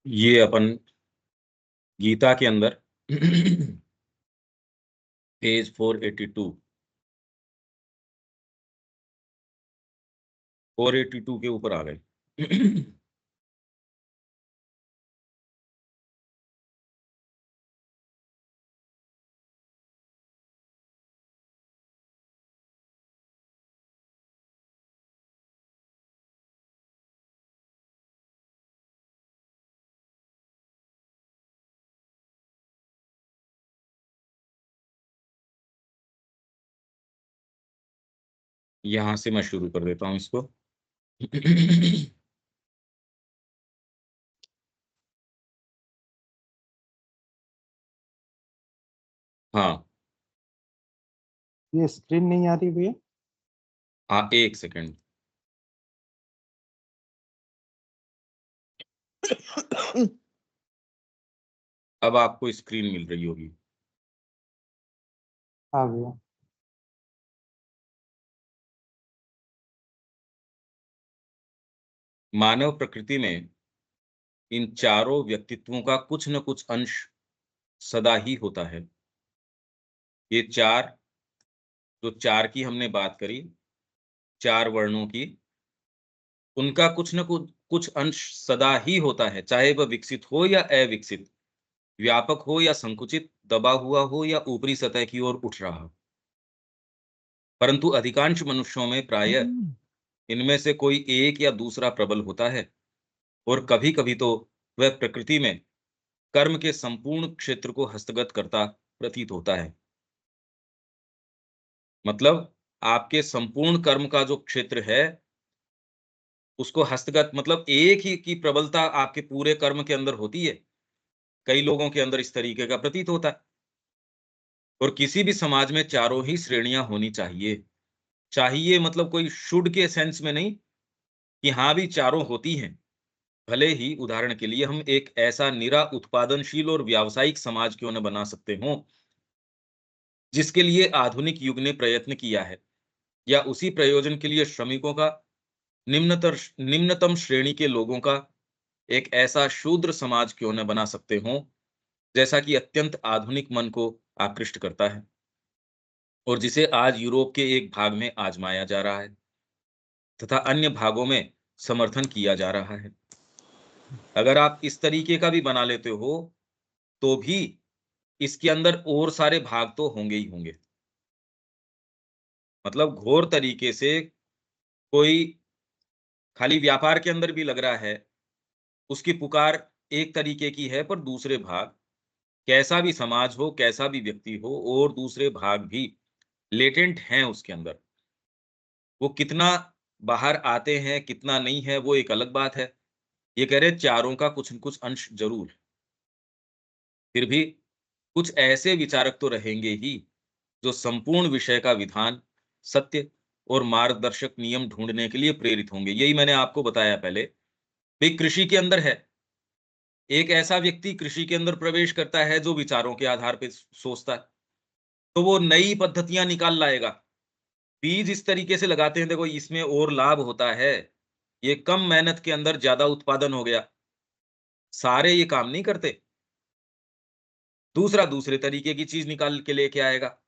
ये अपन गीता के अंदर पेज 482 के ऊपर आ गए। यहां से मैं शुरू कर देता हूं इसको। हाँ ये स्क्रीन नहीं आ रही भैया? हाँ, एक सेकंड। अब आपको स्क्रीन मिल रही होगी। हाँ भैया। मानव प्रकृति में इन चारों व्यक्तित्वों का कुछ न कुछ अंश सदा ही होता है। ये चार, जो चार की हमने बात करी, चार वर्णों की, उनका कुछ न कुछ अंश सदा ही होता है, चाहे वह विकसित हो या अविकसित, व्यापक हो या संकुचित, दबा हुआ हो या ऊपरी सतह की ओर उठ रहा हो। परंतु अधिकांश मनुष्यों में प्रायः इनमें से कोई एक या दूसरा प्रबल होता है, और कभी-कभी तो वह प्रकृति में कर्म के संपूर्ण क्षेत्र को हस्तगत करता प्रतीत होता है। मतलब आपके संपूर्ण कर्म का जो क्षेत्र है, उसको हस्तगत मतलब एक ही की प्रबलता आपके पूरे कर्म के अंदर होती है। कई लोगों के अंदर इस तरीके का प्रतीत होता है। और किसी भी समाज में चारों ही श्रेणियां होनी चाहिए। चाहिए मतलब कोई शुड के सेंस में नहीं, कि हाँ भी चारों होती हैं। भले ही उदाहरण के लिए हम एक ऐसा निरा उत्पादनशील और व्यावसायिक समाज क्यों न बना सकते हों, जिसके लिए आधुनिक युग ने प्रयत्न किया है, या उसी प्रयोजन के लिए श्रमिकों का निम्नतम श्रेणी के लोगों का एक ऐसा शूद्र समाज क्यों न बना सकते हों, जैसा कि अत्यंत आधुनिक मन को आकृष्ट करता है, और जिसे आज यूरोप के एक भाग में आजमाया जा रहा है तथा अन्य भागों में समर्थन किया जा रहा है। अगर आप इस तरीके का भी बना लेते हो, तो भी इसके अंदर और सारे भाग तो होंगे ही होंगे। मतलब घोर तरीके से कोई खाली व्यापार के अंदर भी लग रहा है, उसकी पुकार एक तरीके की है, पर दूसरे भाग, कैसा भी समाज हो, कैसा भी व्यक्ति हो, और दूसरे भाग भी लेटेंट हैं उसके अंदर। वो कितना बाहर आते हैं, कितना नहीं है, वो एक अलग बात है। ये कह रहे हैं चारों का कुछ न कुछ अंश ज़रूर। फिर भी कुछ ऐसे विचारक तो रहेंगे ही, जो संपूर्ण विषय का विधान, सत्य और मार्गदर्शक नियम ढूँढने के लिए प्रेरित होंगे। यही मैंने आपको बताया पहले, भई कृषि के अंदर है, एक ऐसा व्यक्ति कृषि के अंदर प्रवेश करता है जो विचारों के आधार पे सोचता है, तो वो नई पद्धतियाँ निकाल लाएगा। बीज इस तरीके से लगाते हैं, देखो इसमें और लाभ होता है, ये कम मेहनत के अंदर ज़्यादा उत्पादन हो गया। सारे ये काम नहीं करते। दूसरा दूसरे तरीके की चीज़ निकाल के लेके आएगा।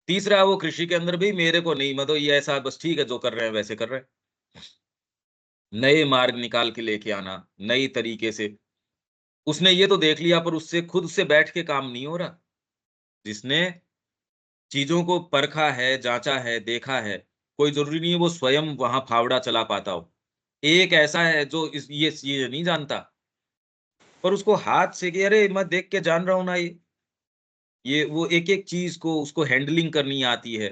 तीसरा वो कृषि के अंदर भी मेरे को नहीं, मैं तो ये ऐसा बस ठीक है जो कर रहे हैं वैसे कर रहे हैं। नए मार्ग निकाल के लेके आना, नई तरीके से। उसने ये तो देख लिया, पर उससे खुद से बैठ के काम नहीं हो रहा। जिसने चीज़ों को परखा है, जाँचा है, देखा है, कोई ज़रूरी नहीं है वो स्वयं वहाँ फावड़ा चला पाता हो। एक ऐसा है जो इस ये चीज़ नहीं जानता, पर उसको हाथ से कि अरे मैं देख के जान रहा हूँ ना ये वो एक-एक चीज़ को उसको हैंडलिंग करनी आती है।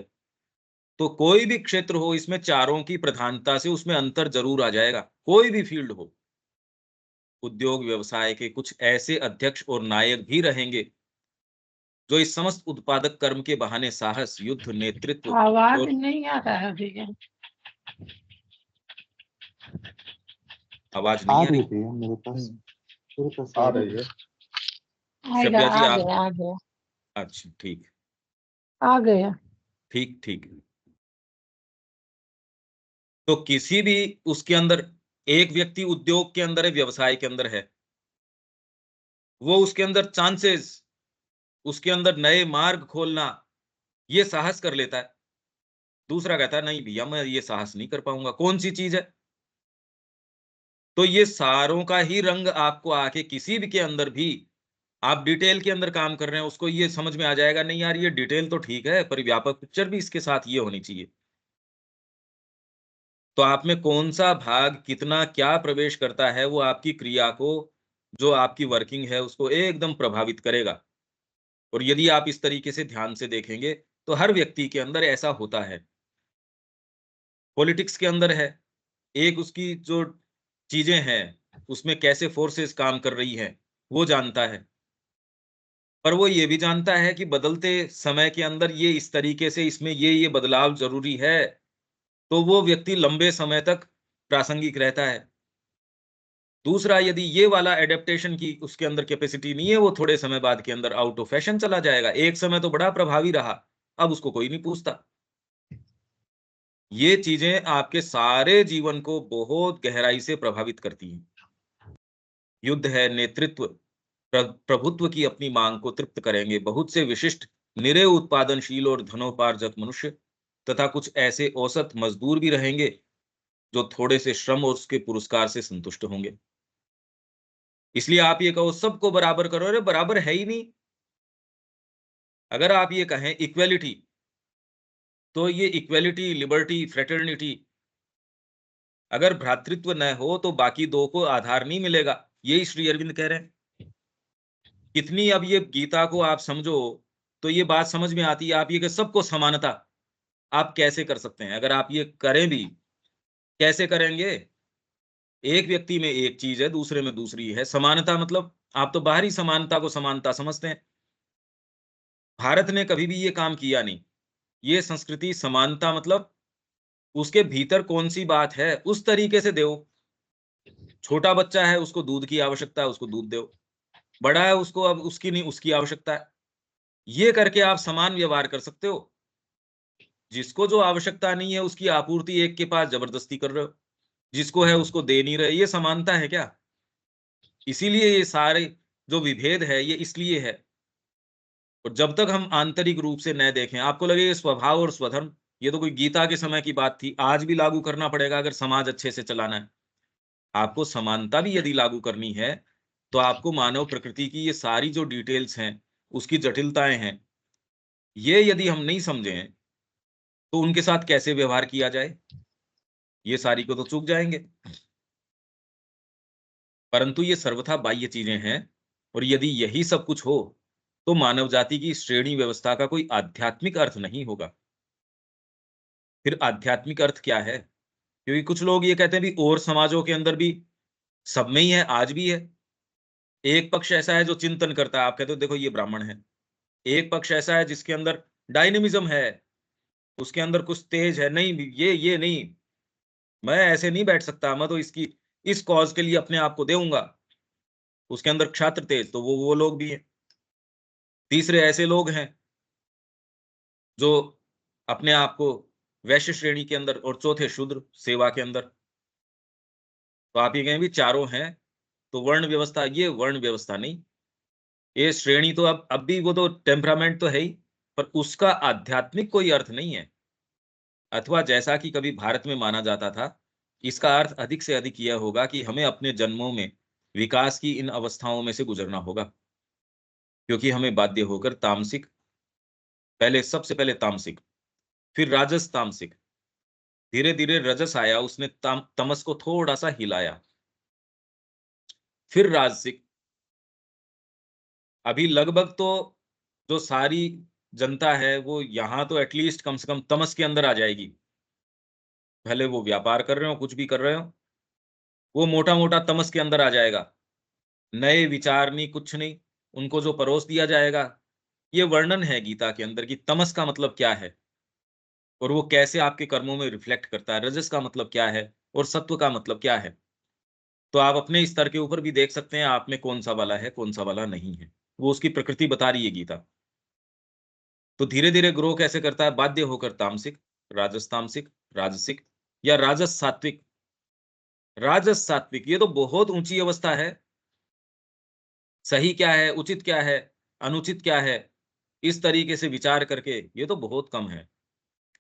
तो कोई भी क्षेत्र हो, इसमें चारों की प्रधानता से उसमें अंतर ज़रूर आ जाएगा, कोई भी फ़ील्ड हो। उद्योग व्यवसाय के कुछ ऐसे अध्यक्ष और नायक भी रहेंगे, जो इस समस्त उत्पादक कर्म के बहाने साहस, युद्ध, नेतृत्व आवाज और नहीं आ रहा है भैया। आवाज़ आ नहीं आ रही है रही? भैया मेरे पास। मेरे पास आ रही है। आएगा, शब्या जी आ आप गया, आ गया, अच्छा ठीक, आ गया। ठीक, ठीक। तो किसी भी उसके अंदर एक व्यक्ति उद्योग के अंदर है, व्यवसाय के अंदर है, वो उसके अंदर चांसेस, उसके अंदर नए मार्ग खोलना, ये साहस कर लेता है। दूसरा कहता है नहीं भैया मैं ये साहस नहीं कर पाऊंगा। कौन सी चीज है? तो ये सारों का ही रंग आपको आके किसी भी के अंदर भी, आप डिटेल के अंदर काम कर रहे हैं, उसको ये समझ में आ जाएगा, नहीं यार ये डिटेल तो ठीक है पर व्यापक पिक्चर भी इसके साथ ये होनी चाहिए। तो आप में कौन सा भाग कितना क्या प्रवेश करता है, वो आपकी क्रिया को, जो आपकी वर्किंग है उसको एकदम प्रभावित करेगा। और यदि आप इस तरीके से ध्यान से देखेंगे तो हर व्यक्ति के अंदर ऐसा होता है। पॉलिटिक्स के अंदर है, एक उसकी जो चीजें हैं उसमें कैसे फोर्सेस काम कर रही हैं वो जानता है, पर वो ये भी जानता है कि बदलते समय के अंदर ये इस तरीके से इसमें ये बदलाव जरूरी है, तो वो व्यक्ति लंबे समय तक प्रासंगिक रहता है। दूसरा, यदि ये वाला एडेप्टेशन की उसके अंदर कैपेसिटी नहीं है, वो थोड़े समय बाद के अंदर आउट ऑफ फैशन चला जाएगा। एक समय तो बड़ा प्रभावी रहा, अब उसको कोई नहीं पूछता। ये चीजें आपके सारे जीवन को बहुत गहराई से प्रभावित करती हैं। युद्ध है, नेतृत्व, प्रभुत्व की अपनी मांग को तृप्त करेंगे बहुत से विशिष्ट, निरय उत्पादनशील और धनोपार्जक मनुष्य, तथा कुछ ऐसे औसत मजदूर भी रहेंगे जो थोड़े से श्रम और उसके पुरस्कार से संतुष्ट होंगे। इसलिए आप ये कहो सबको बराबर करो, अरे बराबर है ही नहीं। अगर आप ये कहें इक्वेलिटी, तो ये इक्वेलिटी, लिबर्टी, फ्रेटर्निटी, अगर भ्रातृत्व न हो तो बाकी दो को आधार नहीं मिलेगा। यही श्री अरविंद कह रहे हैं। कितनी अब ये गीता को आप समझो तो ये बात समझ में आती है। आप ये कि सबको समानता आप कैसे कर सकते हैं? अगर आप ये करें भी, कैसे करेंगे? एक व्यक्ति में एक चीज है, दूसरे में दूसरी है। समानता मतलब आप तो बाहरी समानता को समानता समझते हैं। भारत ने कभी भी ये काम किया नहीं। ये संस्कृति समानता मतलब उसके भीतर कौन सी बात है उस तरीके से दो। छोटा बच्चा है उसको दूध की आवश्यकता है, उसको दूध दो। बड़ा है उसको अब उसकी नहीं, उसकी आवश्यकता है। ये करके आप समान व्यवहार कर सकते हो। जिसको जो आवश्यकता नहीं है उसकी आपूर्ति एक के पास जबरदस्ती कर रहे हो, जिसको है उसको दे नहीं रहे। ये समानता है क्या? इसीलिए ये सारे जो विभेद है ये इसलिए है। और जब तक हम आंतरिक रूप से न देखें, आपको लगे ये स्वभाव और स्वधर्म, ये तो कोई गीता के समय की बात थी, आज भी लागू करना पड़ेगा अगर समाज अच्छे से चलाना है। आपको समानता भी यदि लागू करनी है तो आपको मानव प्रकृति की ये सारी जो डिटेल्स हैं, उसकी जटिलताएं हैं, ये यदि हम नहीं समझें तो उनके साथ कैसे व्यवहार किया जाए, ये सारी को तो चूक जाएंगे। परंतु ये सर्वथा बाह्य चीजें हैं। और यदि यही सब कुछ हो तो मानव जाति की श्रेणी व्यवस्था का कोई आध्यात्मिक अर्थ नहीं होगा। फिर आध्यात्मिक अर्थ क्या है? क्योंकि कुछ लोग ये कहते हैं भी और समाजों के अंदर भी सब में ही है, आज भी है। एक पक्ष ऐसा है जो चिंतन करता है, आप कहते हो देखो ये ब्राह्मण है। एक पक्ष ऐसा है जिसके अंदर डायनेमिज्म है, उसके अंदर कुछ तेज है, नहीं ये नहीं, मैं ऐसे नहीं बैठ सकता, मैं तो इसकी इस कॉज के लिए अपने आप को देऊंगा। उसके अंदर क्षात्र तेज, तो वो लोग भी हैं। तीसरे ऐसे लोग हैं जो अपने आप को वैश्य श्रेणी के अंदर, और चौथे शूद्र सेवा के अंदर। तो आप ये कहें भी चारों हैं तो वर्ण व्यवस्था, ये वर्ण व्यवस्था नहीं, ये श्रेणी तो अब भी वो तो टेम्परामेंट तो है ही, पर उसका आध्यात्मिक कोई अर्थ नहीं है। अथवा जैसा कि कभी भारत में माना जाता था, इसका अर्थ अधिक से अधिक यह होगा कि हमें अपने जन्मों में विकास की इन अवस्थाओं में से गुजरना होगा, क्योंकि हमें बाध्य होकर तामसिक, पहले सबसे पहले तामसिक, फिर राजस तामसिक, धीरे धीरे रजस आया, उसने तमस को थोड़ा सा हिलाया, फिर राजसिक। अभी लगभग तो जो सारी जनता है वो यहाँ तो एटलीस्ट कम से कम तमस के अंदर आ जाएगी। भले वो व्यापार कर रहे हो, कुछ भी कर रहे हो, वो मोटा मोटा तमस के अंदर आ जाएगा। नए विचार नहीं, कुछ नहीं, उनको जो परोस दिया जाएगा। ये वर्णन है गीता के अंदर कि तमस का मतलब क्या है और वो कैसे आपके कर्मों में रिफ्लेक्ट करता है, रजस का मतलब क्या है और सत्व का मतलब क्या है। तो आप अपने स्तर के ऊपर भी देख सकते हैं आप में कौन सा वाला है, कौन सा वाला नहीं है। वो उसकी प्रकृति बता रही है गीता। तो धीरे धीरे ग्रो कैसे करता है? बाध्य होकर तामसिक, राजस तामसिक, राजसिक, या राजस सात्विक। राजस सात्विक ये तो बहुत ऊंची अवस्था है। सही क्या है, उचित क्या है, अनुचित क्या है, इस तरीके से विचार करके, ये तो बहुत कम है।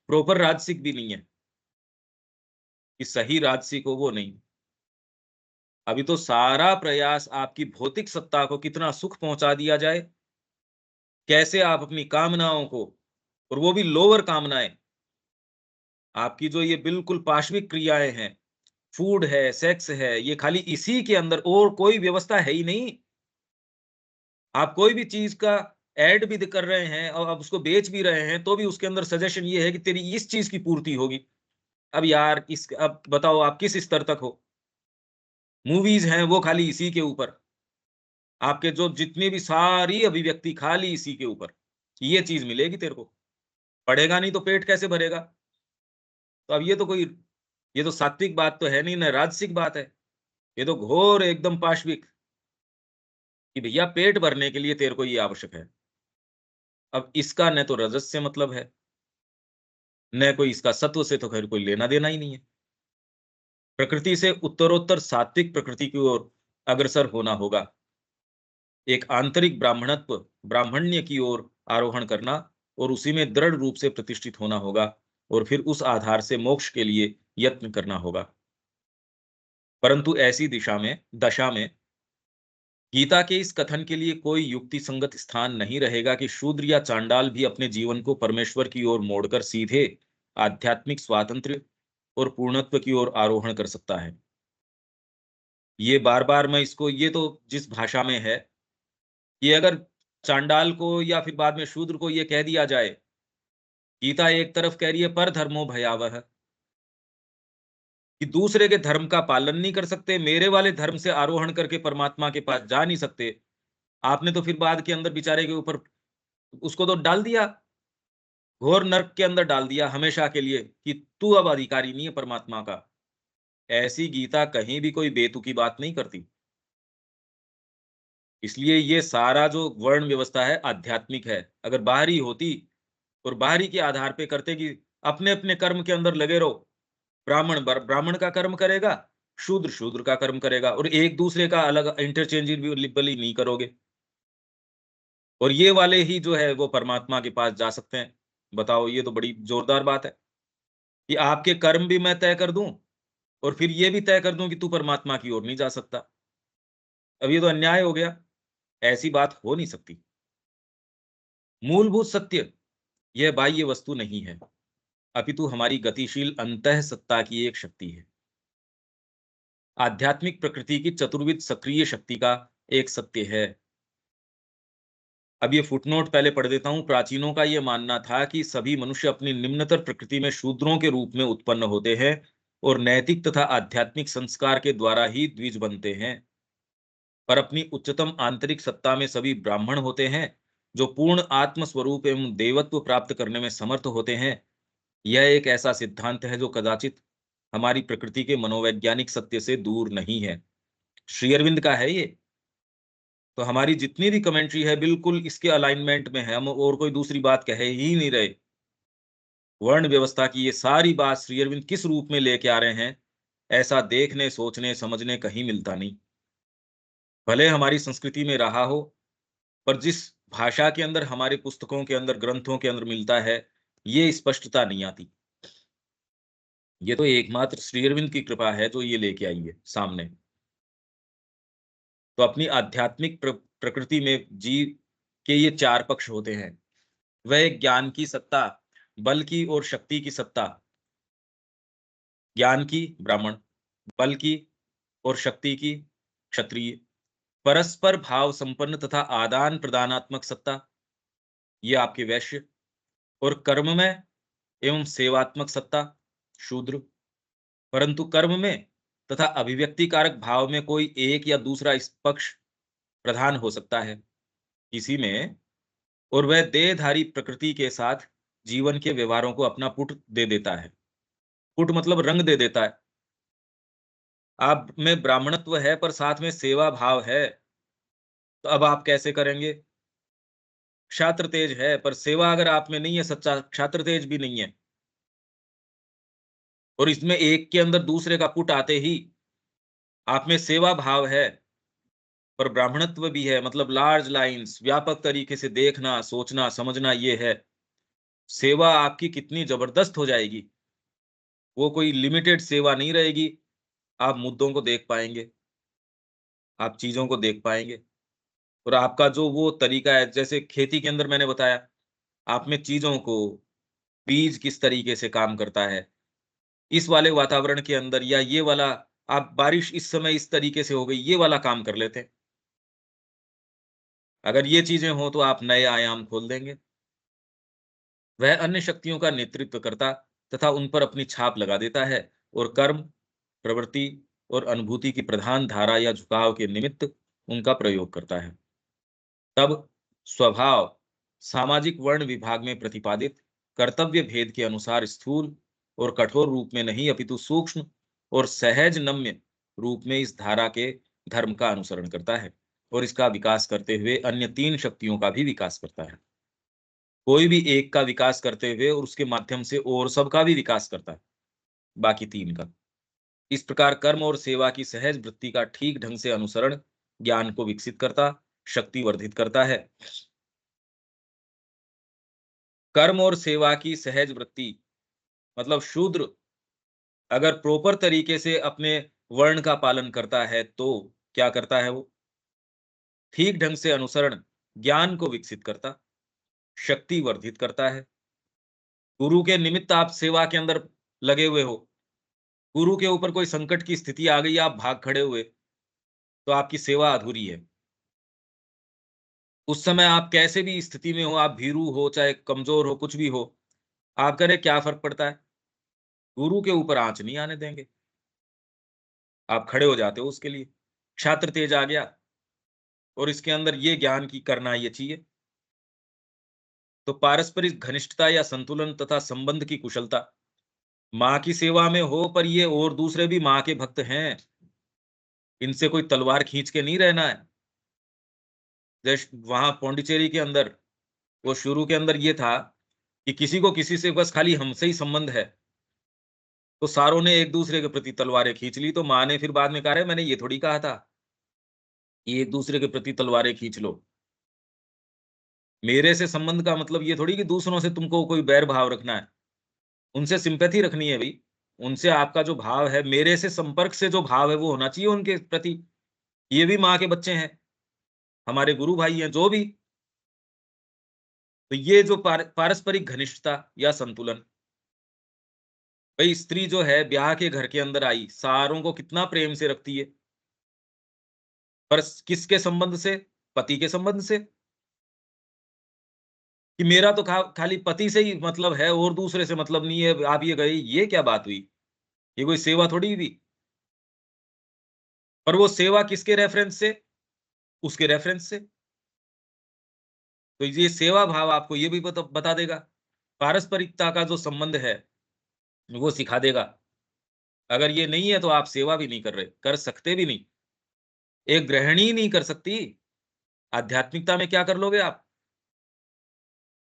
प्रॉपर राजसिक भी नहीं है कि सही राजसिक हो, वो नहीं। अभी तो सारा प्रयास आपकी भौतिक सत्ता को कितना सुख पहुंचा दिया जाए, कैसे आप अपनी कामनाओं को, और वो भी लोअर कामनाएं, आपकी जो ये बिल्कुल पाशविक क्रियाएं हैं, फूड है, सेक्स है, ये खाली इसी के अंदर और कोई व्यवस्था है ही नहीं। आप कोई भी चीज का ऐड भी कर रहे हैं और आप उसको बेच भी रहे हैं, तो भी उसके अंदर सजेशन ये है कि तेरी इस चीज की पूर्ति होगी। अब यार अब बताओ आप किस स्तर तक हो? मूवीज हैं वो खाली इसी के ऊपर, आपके जो जितनी भी सारी अभिव्यक्ति खाली इसी के ऊपर, ये चीज मिलेगी तेरे को। पढ़ेगा नहीं तो पेट कैसे भरेगा? तो अब ये तो सात्विक बात तो है नहीं, ना राजसिक बात है। ये तो घोर एकदम पाशविक, कि भैया पेट भरने के लिए तेरे को ये आवश्यक है। अब इसका न तो रजस से मतलब है, न कोई इसका सत्व से, तो खैर कोई लेना देना ही नहीं है। प्रकृति से उत्तरोत्तर सात्विक प्रकृति की ओर अग्रसर होना होगा। एक आंतरिक ब्राह्मणत्व, ब्राह्मण्य की ओर आरोहण करना, और उसी में दृढ़ रूप से प्रतिष्ठित होना होगा, और फिर उस आधार से मोक्ष के लिए यत्न करना होगा। परंतु ऐसी दशा में गीता के इस कथन के लिए कोई युक्ति संगत स्थान नहीं रहेगा कि शूद्र या चांडाल भी अपने जीवन को परमेश्वर की ओर मोड़कर सीधे आध्यात्मिक स्वातंत्र्य और पूर्णत्व की ओर आरोहण कर सकता है। ये बार-बार मैं इसको, ये तो जिस भाषा में है, ये अगर चांडाल को या फिर बाद में शूद्र को ये कह दिया जाए, गीता एक तरफ कह रही है पर धर्मो भयावह, कि दूसरे के धर्म का पालन नहीं कर सकते, मेरे वाले धर्म से आरोहण करके परमात्मा के पास जा नहीं सकते। आपने तो फिर बाद के अंदर बेचारे के ऊपर उसको तो डाल दिया, घोर नर्क के अंदर डाल दिया हमेशा के लिए, कि तू अब अधिकारी नहीं है परमात्मा का। ऐसी गीता कहीं भी कोई बेतुकी बात नहीं करती। इसलिए ये सारा जो वर्ण व्यवस्था है आध्यात्मिक है। अगर बाहरी होती और बाहरी के आधार पे करते कि अपने अपने कर्म के अंदर लगे रहो, ब्राह्मण ब्राह्मण का कर्म करेगा, शूद्र शूद्र का कर्म करेगा, और एक दूसरे का अलग इंटरचेंजेबली नहीं करोगे, और ये वाले ही जो है वो परमात्मा के पास जा सकते हैं। बताओ, ये तो बड़ी जोरदार बात है कि आपके कर्म भी मैं तय कर दूं, और फिर ये भी तय कर दूं कि तू परमात्मा की ओर नहीं जा सकता। अब ये तो अन्याय हो गया, ऐसी बात हो नहीं सकती। मूलभूत सत्य यह बाह्य वस्तु नहीं है, अपितु हमारी गतिशील अंतः सत्ता की एक शक्ति है। आध्यात्मिक प्रकृति की चतुर्विध सक्रिय शक्ति का एक सत्य है। अब ये फुटनोट पहले पढ़ देता हूं। प्राचीनों का यह मानना था कि सभी मनुष्य अपनी निम्नतर प्रकृति में शूद्रों के रूप में उत्पन्न होते हैं, और नैतिक तथा आध्यात्मिक संस्कार के द्वारा ही द्विज बनते हैं। पर अपनी उच्चतम आंतरिक सत्ता में सभी ब्राह्मण होते हैं, जो पूर्ण आत्म स्वरूप एवं देवत्व प्राप्त करने में समर्थ होते हैं। यह एक ऐसा सिद्धांत है जो कदाचित हमारी प्रकृति के मनोवैज्ञानिक सत्य से दूर नहीं है। श्री अरविंद का है ये। तो हमारी जितनी भी कमेंट्री है बिल्कुल इसके अलाइनमेंट में है, हम और कोई दूसरी बात कह ही नहीं रहे। वर्ण व्यवस्था की ये सारी बात श्री अरविंद किस रूप में लेके आ रहे हैं, ऐसा देखने, सोचने, समझने कहीं मिलता नहीं। भले हमारी संस्कृति में रहा हो, पर जिस भाषा के अंदर, हमारे पुस्तकों के अंदर, ग्रंथों के अंदर मिलता है, ये स्पष्टता नहीं आती। ये तो एकमात्र श्री अरविंद की कृपा है जो ये लेके आई है सामने। तो अपनी आध्यात्मिक प्रकृति में जीव के ये चार पक्ष होते हैं। वह एक ज्ञान की सत्ता, बल की और शक्ति की सत्ता, ज्ञान की ब्राह्मण, बल की और शक्ति की क्षत्रिय, परस्पर भाव संपन्न तथा आदान प्रदानात्मक सत्ता, ये आपके वैश्य, और कर्म में एवं सेवात्मक सत्ता शूद्र। परंतु कर्म में तथा अभिव्यक्ति कारक भाव में कोई एक या दूसरा इस पक्ष प्रधान हो सकता है किसी में, और वह देहधारी प्रकृति के साथ जीवन के व्यवहारों को अपना पुट दे देता है। पुट मतलब रंग दे देता है। आप में ब्राह्मणत्व है पर साथ में सेवा भाव है, तो अब आप कैसे करेंगे? क्षात्र तेज है पर सेवा अगर आप में नहीं है, सच्चा क्षात्र तेज भी नहीं है, और इसमें एक के अंदर दूसरे का पुट आते ही आप में सेवा भाव है, पर ब्राह्मणत्व भी है, मतलब लार्ज लाइन्स, व्यापक तरीके से देखना, सोचना, समझना ये है। सेवा आपकी कितनी जबरदस्त हो जाएगी, वो कोई लिमिटेड सेवा नहीं रहेगी। आप मुद्दों को देख पाएँगे, आप चीज़ों को देख पाएँगे और आपका जो वो तरीका है, जैसे खेती के अंदर मैंने बताया, आप में चीज़ों को, बीज किस तरीके से काम करता है, इस वाले वातावरण के अंदर या ये वाला, आप बारिश इस समय इस तरीके से हो गई, ये वाला काम कर लेते हैं। अगर ये चीज़ें हों तो आप नए आयाम खोल देंगे। वह अन्य शक्तियों का नेतृत्व करता तथा उन पर अपनी छाप लगा देता है और कर्म, प्रवृत्ति और अनुभूति की प्रधान धारा या झुकाव के निमित्त उनका प्रयोग करता है। तब स्वभाव सामाजिक वर्ण विभाग में प्रतिपादित कर्तव्य भेद के अनुसार स्थूल और कठोर रूप में नहीं अपितु सूक्ष्म और सहज नम्य रूप में इस धारा के धर्म का अनुसरण करता है और इसका विकास करते हुए अन्य तीन शक्तियों का भी विकास करता है। कोई भी एक का विकास करते हुए और उसके माध्यम से और सबका भी विकास करता है, बाकी तीन का। इस प्रकार कर्म और सेवा की सहज वृत्ति का ठीक ढंग से अनुसरण ज्ञान को विकसित करता, शक्ति वर्धित करता है। कर्म और सेवा की सहज वृत्ति मतलब शूद्र अगर प्रॉपर तरीके से अपने वर्ण का पालन करता है तो क्या करता है वो? ठीक ढंग से अनुसरण ज्ञान को विकसित करता, शक्ति वर्धित करता है। गुरु के निमित्त आप सेवा के अंदर लगे हुए हो, गुरु के ऊपर कोई संकट की स्थिति आ गई, आप भाग खड़े हुए, तो आपकी सेवा अधूरी है। उस समय आप कैसे भी स्थिति में हो, आप भीरू हो, चाहे कमज़ोर हो, कुछ भी हो, आप करें क्या फ़र्क पड़ता है? गुरु के ऊपर आँच नहीं आने देंगे। आप खड़े हो जाते हो उसके लिए। क्षात्र तेज आ गया और इसके अंदर ये ज्ञान की करना ये चाहिए। तो पारस्परिक घनिष्ठता या संतुलन तथा संबंध की कुशलता, माँ की सेवा में हो पर ये और दूसरे भी माँ के भक्त हैं, इनसे कोई तलवार खींच के नहीं रहना है। जैसे वहाँ पौंडीचेरी के अंदर, वो शुरू के अंदर ये था कि किसी को किसी से बस खाली हमसे ही संबंध है, तो सारों ने एक-दूसरे के प्रति तलवारें खींच ली, तो माँ ने फिर बाद में कहा, "अरे! मैंने ये थोड़ी कहा था, कि एक-दूसरे के प्रति तलवारें खींच लो। मेरे से संबंध का मतलब ये थोड़ी कि दूसरों से तुमको कोई बैर भाव रखना है। उनसे सिम्पैथी रखनी है भई। उनसे आपका जो भाव है, मेरे से संपर्क से जो भाव है, वो होना चाहिए उनके प्रति। ये भी माँ के बच्चे हैं, हमारे गुरु भाई हैं, जो भी। तो ये जो पारस्परिक घनिष्ठता या संतुलन, भई स्त्री जो है ब्याह के घर के अंदर आई, सारों को कितना प्रेम से रखती है, पर किसके संबंध से? पति के संबंध से। कि मेरा तो खाली पति से ही मतलब है और दूसरे से मतलब नहीं है, आप ये कहिए ये क्या बात हुई? ये कोई सेवा थोड़ी हुई। पर वो सेवा किसके रेफरेंस से? उसके रेफरेंस से। तो ये सेवा भाव आपको ये भी बता देगा। पारस्परिकता का जो संबंध है, वो सिखा देगा। अगर ये नहीं है तो आप सेवा भी नहीं कर रहे, कर सकते भी नहीं। एक गृहिणी नहीं कर सकती, आध्यात्मिकता में क्या कर लोगे आप?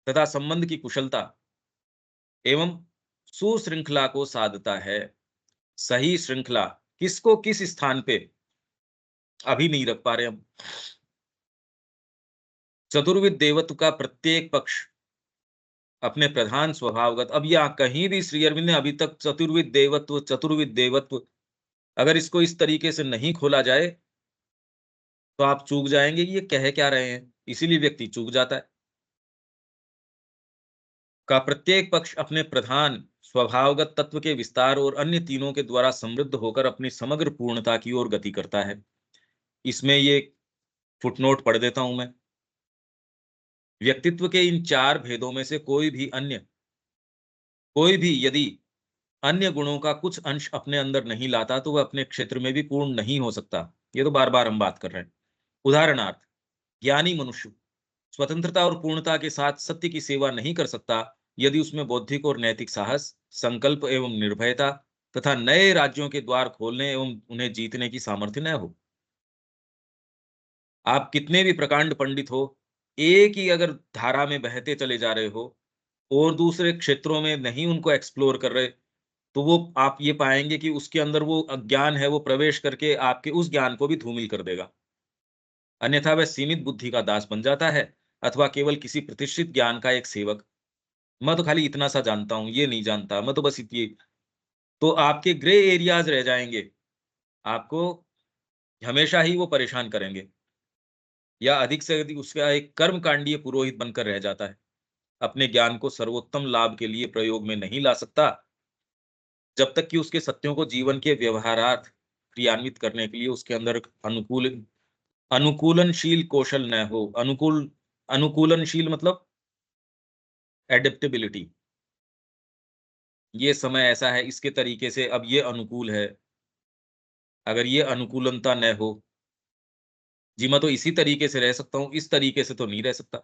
तथा संबंध की कुशलता एवं सुश्रृंखला को साधता है। सही श्रृंखला किसको किस स्थान पे अभी नहीं रख पा रहे हम। चतुर्विद देवत्व का प्रत्येक पक्ष अपने प्रधान स्वभावगत, अब यहाँ कहीं भी श्री अरविंद ने अभी तक चतुर्विद देवत्व अगर इसको इस तरीके से नहीं खोला जाए तो आप चूक जाएंगे कि ये कह क्या रहे हैं, इसीलिए व्यक्ति चूक जाता है। का प्रत्येक पक्ष अपने प्रधान स्वभावगत तत्व के विस्तार और अन्य तीनों के द्वारा समृद्ध होकर अपनी समग्र पूर्णता की ओर गति करता है। इसमें ये फुटनोट पढ़ देता हूं मैं। व्यक्तित्व के इन चार भेदों में से कोई भी यदि अन्य गुणों का कुछ अंश अपने अंदर नहीं लाता तो वह अपने क्षेत्र में भी पूर्ण नहीं हो सकता। ये तो बार बार हम बात कर रहे हैं। उदाहरणार्थ, ज्ञानी मनुष्य स्वतंत्रता और पूर्णता के साथ सत्य की सेवा नहीं कर सकता यदि उसमें बौद्धिक और नैतिक साहस, संकल्प एवं निर्भयता तथा नए राज्यों के द्वार खोलने एवं उन्हें जीतने की सामर्थ्य न हो। आप कितने भी प्रकांड पंडित हो, एक ही अगर धारा में बहते चले जा रहे हो और दूसरे क्षेत्रों में नहीं उनको एक्सप्लोर कर रहे, तो वो आप ये पाएँगे कि उसके अंदर वो अज्ञान है, वो प्रवेश करके आपके उस ज्ञान को भी धूमिल कर देगा। अन्यथा वह सीमित बुद्धि का दास बन जाता है अथवा केवल किसी प्रतिष्ठित ज्ञान का एक सेवक। मैं तो खाली इतना सा जानता हूं, ये नहीं जानता, मैं तो बस इतनी। तो आपके ग्रे एरियाज रह जाएंगे, आपको हमेशा ही वो परेशान करेंगे, या अधिक से अधिक उसका एक कर्मकांडीय पुरोहित बनकर रह जाता है। अपने ज्ञान को सर्वोत्तम लाभ के लिए प्रयोग में नहीं ला सकता जब तक कि उसके सत्यों को जीवन के व्यवहारार्थ क्रियान्वित करने के लिए उसके अंदर अनुकूलनशील कौशल न हो। अनुकूलनशील मतलब एडेप्टेबिलिटी। ये समय ऐसा है, इसके तरीके से अब ये अनुकूल है। अगर ये अनुकूलनता न हो, जी मैं तो इसी तरीके से रह सकता हूँ, इस तरीके से तो नहीं रह सकता।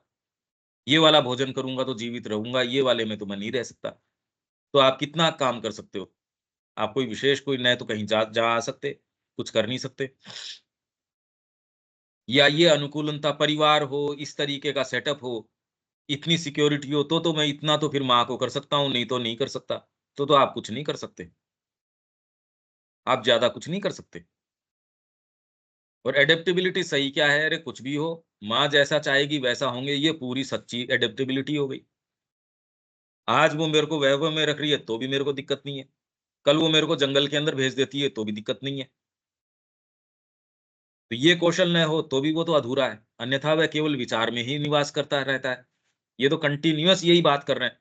ये वाला भोजन करूंगा तो जीवित रहूंगा, ये वाले में तो मैं नहीं रह सकता। तो आप कितना काम कर सकते हो? आप कोई विशेष कोई न तो कहीं जा आ सकते, कुछ कर नहीं सकते। या ये अनुकूलनता परिवार हो, इस तरीके का सेटअप हो, इतनी सिक्योरिटी हो, तो मैं इतना तो फिर माँ को कर सकता हूँ, नहीं तो नहीं कर सकता। तो आप कुछ नहीं कर सकते, आप ज़्यादा कुछ नहीं कर सकते। और एडेप्टेबिलिटी सही क्या है? अरे कुछ भी हो, माँ जैसा चाहेगी वैसा होंगे, ये पूरी सच्ची एडेप्टेबिलिटी हो गई। आज वो मेरे को वैभव में रख रही है, तो भी मेरे को दिक्कत नहीं है। कल वो मेरे को जंगल के अंदर भेज देती है, तो भी दिक्कत नहीं है। तो ये कौशल न हो, तो भी वो तो अधूरा है, अन्यथा वह केवल विचार में ही निवास करता रहता है। ये तो कंटिन्यूअस यही बात कर रहे हैं।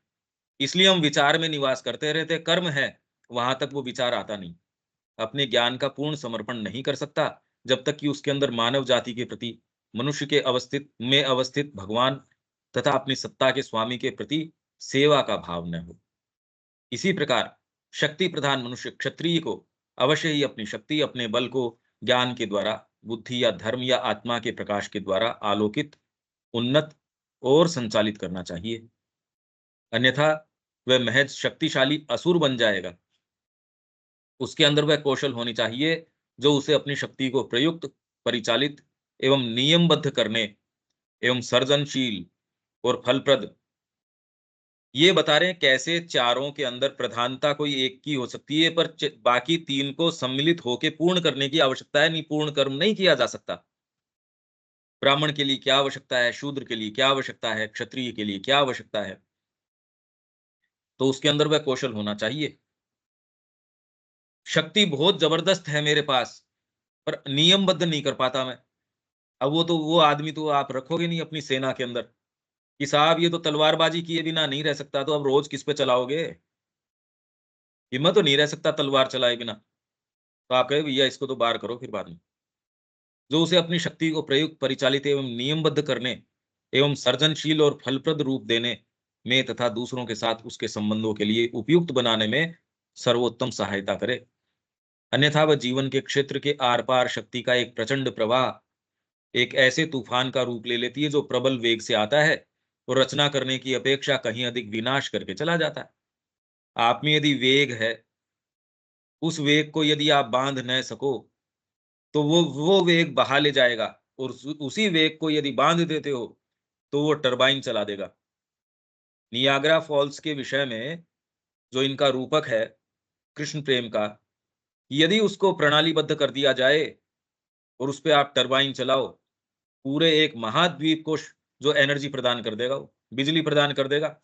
इसलिए हम विचार में निवास करते रहते हैं, कर्म है, वहां तक वो विचार आता नहीं। अपने ज्ञान का पूर्ण समर्पण नहीं कर सकता जब तक कि उसके अंदर मानव जाति के प्रति, मनुष्य के अवस्थित भगवान तथा अपनी सत्ता के स्वामी के प्रति सेवा का भाव न हो। इसी प्रकार शक्ति प्रधान मनुष्य क्षत्रिय को अवश्य ही अपनी शक्ति, अपने बल को ज्ञान के द्वारा, बुद्धि या धर्म या आत्मा के प्रकाश के द्वारा आलोकित, उन्नत और संचालित करना चाहिए। अन्यथा वह महज शक्तिशाली असुर बन जाएगा। उसके अंदर वह कौशल होनी चाहिए जो उसे अपनी शक्ति को प्रयुक्त, परिचालित एवं नियमबद्ध करने एवं सर्जनशील और फलप्रद। ये बता रहे हैं कैसे चारों के अंदर प्रधानता कोई एक की हो सकती है, पर बाकी तीन को सम्मिलित होकर पूर्ण करने की आवश्यकता है। नहीं, पूर्ण कर्म नहीं किया जा सकता। ब्राह्मण के लिए क्या आवश्यकता है, शूद्र के लिए क्या आवश्यकता है, क्षत्रिय के लिए क्या आवश्यकता है, तो उसके अंदर वह कौशल होना चाहिए। शक्ति बहुत जबरदस्त है मेरे पास, पर नियमबद्ध नहीं कर पाता मैं। अब वो आदमी तो आप रखोगे नहीं अपनी सेना के अंदर कि साहब ये तो तलवारबाजी किए बिना नहीं रह सकता, तो अब रोज किस पे चलाओगे? हिम्मत तो नहीं रह सकता तलवार चलाए बिना। तो आप कहे भैया इसको तो बाहर करो फिर बाद में। जो उसे अपनी शक्ति को प्रयुक्त, परिचालित एवं नियमबद्ध करने एवं सर्जनशील और फलप्रद रूप देने में तथा दूसरों के साथ उसके संबंधों के लिए उपयुक्त बनाने में सर्वोत्तम सहायता करे। अन्यथा वह जीवन के क्षेत्र के आर पार शक्ति का एक प्रचंड प्रवाह, एक ऐसे तूफान का रूप ले लेती है जो प्रबल वेग से आता है और रचना करने की अपेक्षा कहीं अधिक विनाश करके चला जाता है। आप में यदि वेग है, उस वेग को यदि आप बांध न सको, तो वो वेग बहा ले जाएगा, और उसी वेग को यदि बांध देते हो तो वो टरबाइन चला देगा। नियाग्रा फॉल्स के विषय में जो इनका रूपक है कृष्ण प्रेम का, यदि उसको प्रणालीबद्ध कर दिया जाए और उस पे आप टरबाइन चलाओ, पूरे एक महाद्वीप को जो एनर्जी प्रदान कर देगा, वो बिजली प्रदान कर देगा।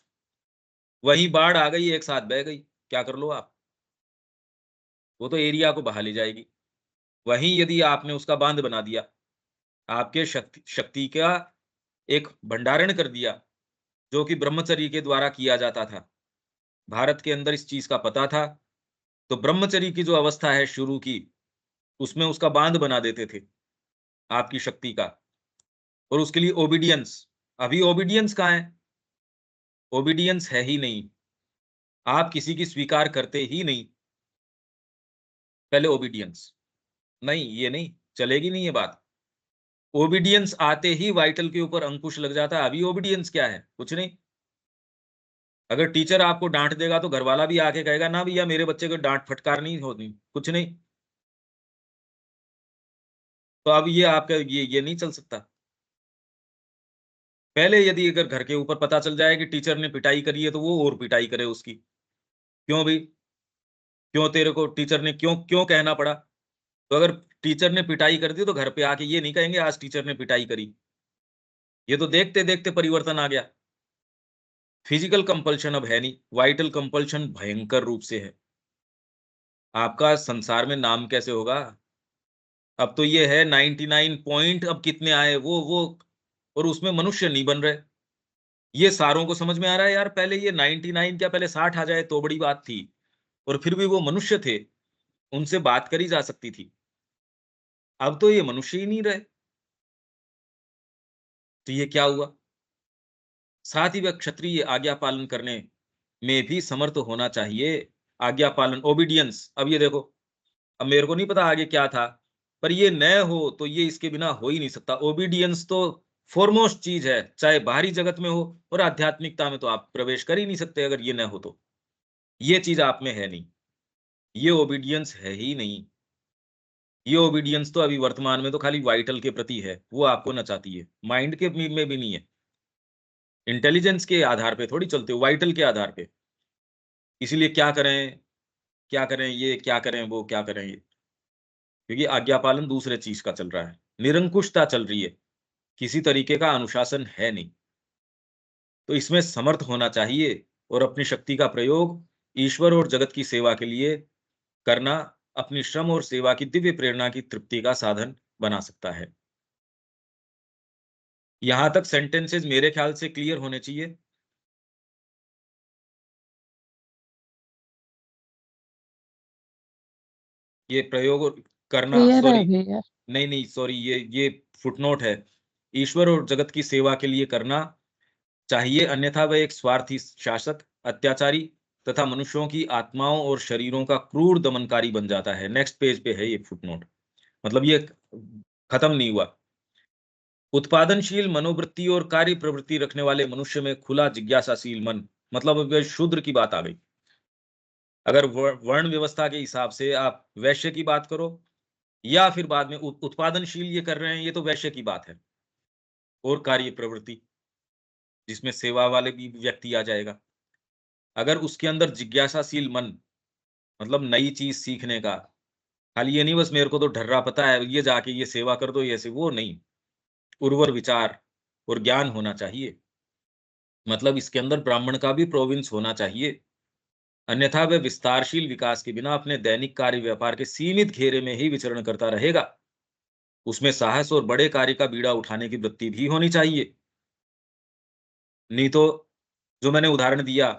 वहीं बाढ़ आ गई, एक साथ बह गई, क्या कर लो आप? वो तो एरिया को बहा ले जाएगी। वहीं यदि आपने उसका बांध बना दिया, आपके शक्ति शक्ति का एक भंडारण कर दिया, जो कि ब्रह्मचर्य के द्वारा किया जाता था। भारत के अंदर इस चीज का पता था, तो ब्रह्मचर्य की जो अवस्था है शुरू की, उसमें उसका बांध बना देते थे आपकी शक्ति का। और उसके लिए ओबीडियंस, अभी ओबीडियंस कहाँ है? ओबीडियंस है ही नहीं, आप किसी की स्वीकार करते ही नहीं। पहले ओबीडियंस, नहीं ये नहीं चलेगी, नहीं ये बात। ओबीडियंस आते ही वाइटल के ऊपर अंकुश लग जाता है। अभी ओबीडियंस क्या है? कुछ नहीं। अगर टीचर आपको डांट देगा तो घरवाला भी आके कहेगा ना भैया मेरे बच्चे को डांट फटकार नहीं होती, कुछ नहीं। तो अब ये आपका ये नहीं चल सकता। पहले यदि अगर घर के ऊपर पता चल जाए कि टीचर ने पिटाई करी है, तो वो और पिटाई करे उसकी। क्यों भाई? क्यों तेरे को टीचर ने क्यों क्यों कहना पड़ा? तो अगर टीचर ने पिटाई कर दी तो घर पे आके ये नहीं कहेंगे आज टीचर ने पिटाई करी। ये तो देखते देखते परिवर्तन आ गया। फिजिकल कंपल्शन अब है नहीं, वाइटल कंपल्शन भयंकर रूप से है। आपका संसार में नाम कैसे होगा? अब तो ये है 99 पॉइंट अब कितने आए वो, और उसमें मनुष्य नहीं बन रहे। ये सारों को समझ में आ रहा है यार, पहले ये 99 क्या पहले 60 आ जाए तो बड़ी बात थी, और फिर भी वो मनुष्य थे, उनसे बात करी जा सकती थी। अब तो ये मनुष्य ही नहीं रहे। तो ये क्या हुआ? साथ ही वह क्षत्रिय आज्ञा पालन करने में भी समर्थ होना चाहिए। आज्ञा पालन, ओबीडियंस। अब ये देखो, अब मेरे को नहीं पता आगे क्या था, पर ये न हो तो ये इसके बिना हो ही नहीं सकता। ओबीडियंस तो फॉरमोस्ट चीज है, चाहे बाहरी जगत में हो और आध्यात्मिकता में तो आप प्रवेश कर ही नहीं सकते अगर ये न हो तो। ये चीज आप में है नहीं, ये ओबीडियंस है ही नहीं। ये ओबीडियंस तो अभी वर्तमान में तो खाली वाइटल के प्रति है, वो आपको नचाती है, माइंड के में भी नहीं है। इंटेलिजेंस के आधार पे थोड़ी चलते हो, वाइटल के आधार पे। इसीलिए क्या करें, क्या करें, ये क्या करें, वो क्या करें, ये क्योंकि आज्ञा पालन दूसरे चीज का चल रहा है, निरंकुशता चल रही है, किसी तरीके का अनुशासन है नहीं। तो इसमें समर्थ होना चाहिए और अपनी शक्ति का प्रयोग ईश्वर और जगत की सेवा के लिए करना अपनी श्रम और सेवा की दिव्य प्रेरणा की तृप्ति का साधन बना सकता है। यहां तक सेंटेंसेस मेरे ख्याल से क्लियर होने चाहिए। ये प्रयोग करना, क्लियर है सॉरी, भैया। नहीं नहीं सॉरी, ये फुटनोट है। ईश्वर और जगत की सेवा के लिए करना चाहिए, अन्यथा वह एक स्वार्थी शासक, अत्याचारी तथा मनुष्यों की आत्माओं और शरीरों का क्रूर दमनकारी बन जाता है। नेक्स्ट पेज पे है ये फुटनोट, मतलब ये खत्म नहीं हुआ। उत्पादनशील मनोवृत्ति और कार्य प्रवृत्ति रखने वाले मनुष्य में खुला जिज्ञासाशील मन, मतलब अब शूद्र की बात आ गई। अगर वर्ण व्यवस्था के हिसाब से आप वैश्य की बात करो या फिर बाद में उत्पादनशील ये कर रहे हैं, ये तो वैश्य की बात है। और कार्य प्रवृत्ति जिसमें सेवा वाले भी व्यक्ति आ जाएगा। अगर उसके अंदर जिज्ञासाशील मन, मतलब नई चीज सीखने का, खाली ये नहीं बस मेरे को तो ढर्रा पता है, ये जाके ये सेवा कर दो, ये से वो नहीं, उर्वर विचार और ज्ञान होना चाहिए। मतलब इसके अंदर ब्राह्मण का भी प्रोविंस होना चाहिए, अन्यथा वह विस्तारशील विकास के बिना अपने दैनिक कार्य व्यापार के सीमित घेरे में ही विचरण करता रहेगा। उसमें साहस और बड़े कार्य का बीड़ा उठाने की वृत्ति भी होनी चाहिए। नहीं तो जो मैंने उदाहरण दिया,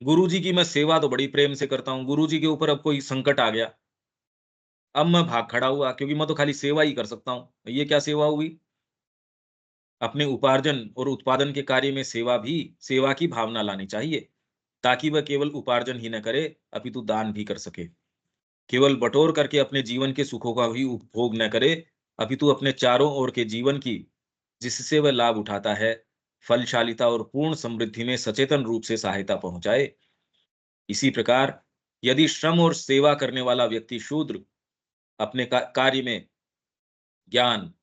गुरुजी की मैं सेवा तो बड़ी प्रेम से करता हूँ, गुरुजी के ऊपर अब कोई संकट आ गया, अब मैं भाग खड़ा हुआ क्योंकि मैं तो खाली सेवा ही कर सकता हूँ। ये क्या सेवा हुई? अपने उपार्जन और उत्पादन के कार्य में सेवा की भावना लानी चाहिए, ताकि वह केवल उपार्जन ही न करे अपितु दान भी कर सके। केवल बटोर करके अपने जीवन के सुखों का भी उपभोग न करे, अपितु अपने चारों ओर के जीवन की, जिससे वह लाभ उठाता है, फलशालिता और पूर्ण समृद्धि में सचेतन रूप से सहायता पहुंचाए। इसी प्रकार यदि श्रम और सेवा करने वाला व्यक्ति शूद्र अपने कार्य में ज्ञान,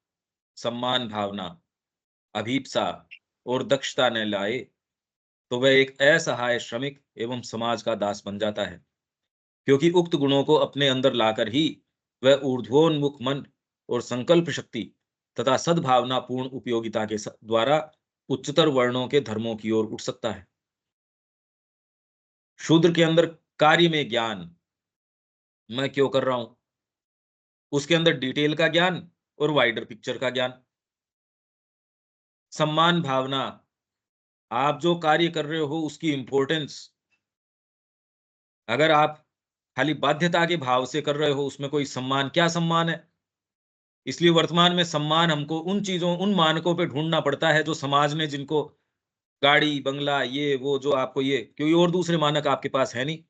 सम्मान भावना, अभीप्सा और दक्षता न लाए, तो वह एक असहाय श्रमिक एवं समाज का दास बन जाता है। क्योंकि उक्त गुणों को अपने अंदर लाकर ही वह ऊर्ध्वोन्मुख मन और संकल्प शक्ति तथा सद्भावना पूर्ण उपयोगिता के द्वारा उच्चतर वर्णों के धर्मों की ओर उठ सकता है। शूद्र के अंदर कार्य में ज्ञान, मैं क्यों कर रहा हूं, उसके अंदर डिटेल का ज्ञान और वाइडर पिक्चर का ज्ञान। सम्मान भावना, आप जो कार्य कर रहे हो उसकी इंपॉर्टेंस, अगर आप खाली बाध्यता के भाव से कर रहे हो, उसमें कोई सम्मान, क्या सम्मान है? इसलिए वर्तमान में सम्मान हमको उन चीजों, उन मानकों पे ढूंढना पड़ता है जो समाज ने जिनको गाड़ी बंगला ये वो जो आपको ये, क्योंकि और दूसरे मानक आपके पास है नहीं,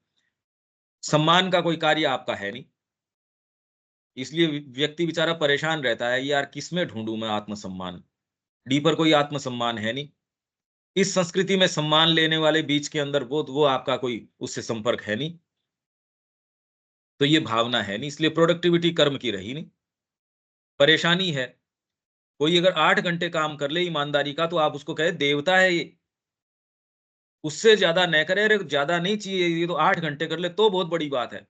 सम्मान का कोई कार्य आपका है नहीं। इसलिए व्यक्ति बेचारा परेशान रहता है, यार किसमें ढूंढूं मैं आत्मसम्मान, डीपर कोई आत्मसम्मान है नहीं। इस संस्कृति में सम्मान लेने वाले बीच के अंदर वो आपका कोई उससे संपर्क है नहीं, तो ये भावना है नहीं, इसलिए प्रोडक्टिविटी कर्म की रही नहीं। परेशानी है, कोई अगर 8 घंटे काम कर ले ईमानदारी का तो आप उसको कहे देवता है ये, उससे ज्यादा न करे, अरे ज्यादा नहीं चाहिए, ये तो 8 घंटे कर ले तो बहुत बड़ी बात है।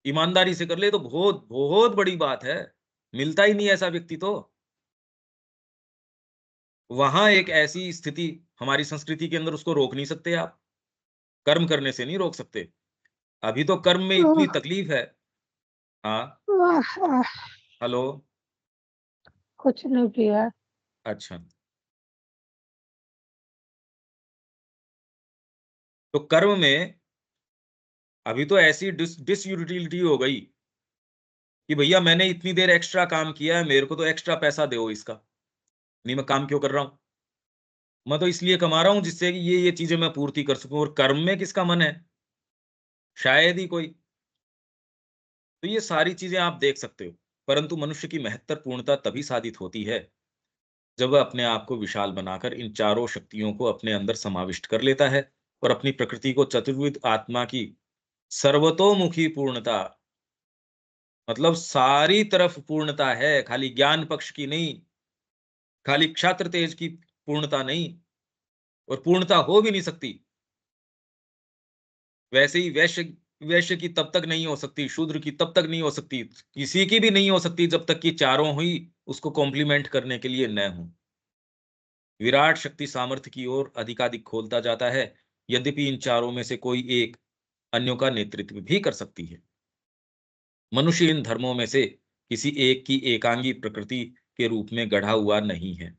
ईमानदारी से कर ले तो बहुत बहुत बड़ी बात है। मिलता ही नहीं ऐसा व्यक्ति तो। वहां एक ऐसी स्थिति हमारी संस्कृति के अंदर, उसको रोक नहीं सकते आप, कर्म करने से नहीं रोक सकते। अभी तो कर्म में इतनी तकलीफ है। हाँ, हेलो। कुछ नहीं किया। अच्छा, तो कर्म में अभी तो ऐसी डिसयूटिलिटी हो गई कि भैया मैंने इतनी देर एक्स्ट्रा काम किया है, मेरे को तो एक्स्ट्रा पैसा दो इसका। नहीं, मैं काम क्यों कर रहा हूं? मैं तो इसलिए कमा रहा हूं जिससे कि ये चीजें मैं पूर्ति कर सकूं। और कर्म में किसका मन है? शायद ही कोई। तो ये सारी चीजें आप देख सकते हो। परंतु मनुष्य की महत्वपूर्णता तभी साधित होती है जब वह अपने आप को विशाल बनाकर इन चारों शक्तियों को अपने अंदर समाविष्ट कर लेता है और अपनी प्रकृति को चतुर्विध आत्मा की सर्वतोमुखी पूर्णता, मतलब सारी तरफ पूर्णता है, खाली ज्ञान पक्ष की नहीं, खाली क्षात्र तेज की पूर्णता नहीं, और पूर्णता हो भी नहीं सकती। वैसे ही वैश्य वैश्य की तब तक नहीं हो सकती, शूद्र की तब तक नहीं हो सकती, किसी की भी नहीं हो सकती जब तक कि चारों ही उसको कॉम्प्लीमेंट करने के लिए न हो। विराट शक्ति सामर्थ्य की ओर अधिकाधिक खोलता जाता है, यद्यपि इन चारों में से कोई एक अन्यों का नेतृत्व भी कर सकती है। मनुष्य इन धर्मों में से किसी एक की एकांगी प्रकृति के रूप में गढ़ा हुआ नहीं है,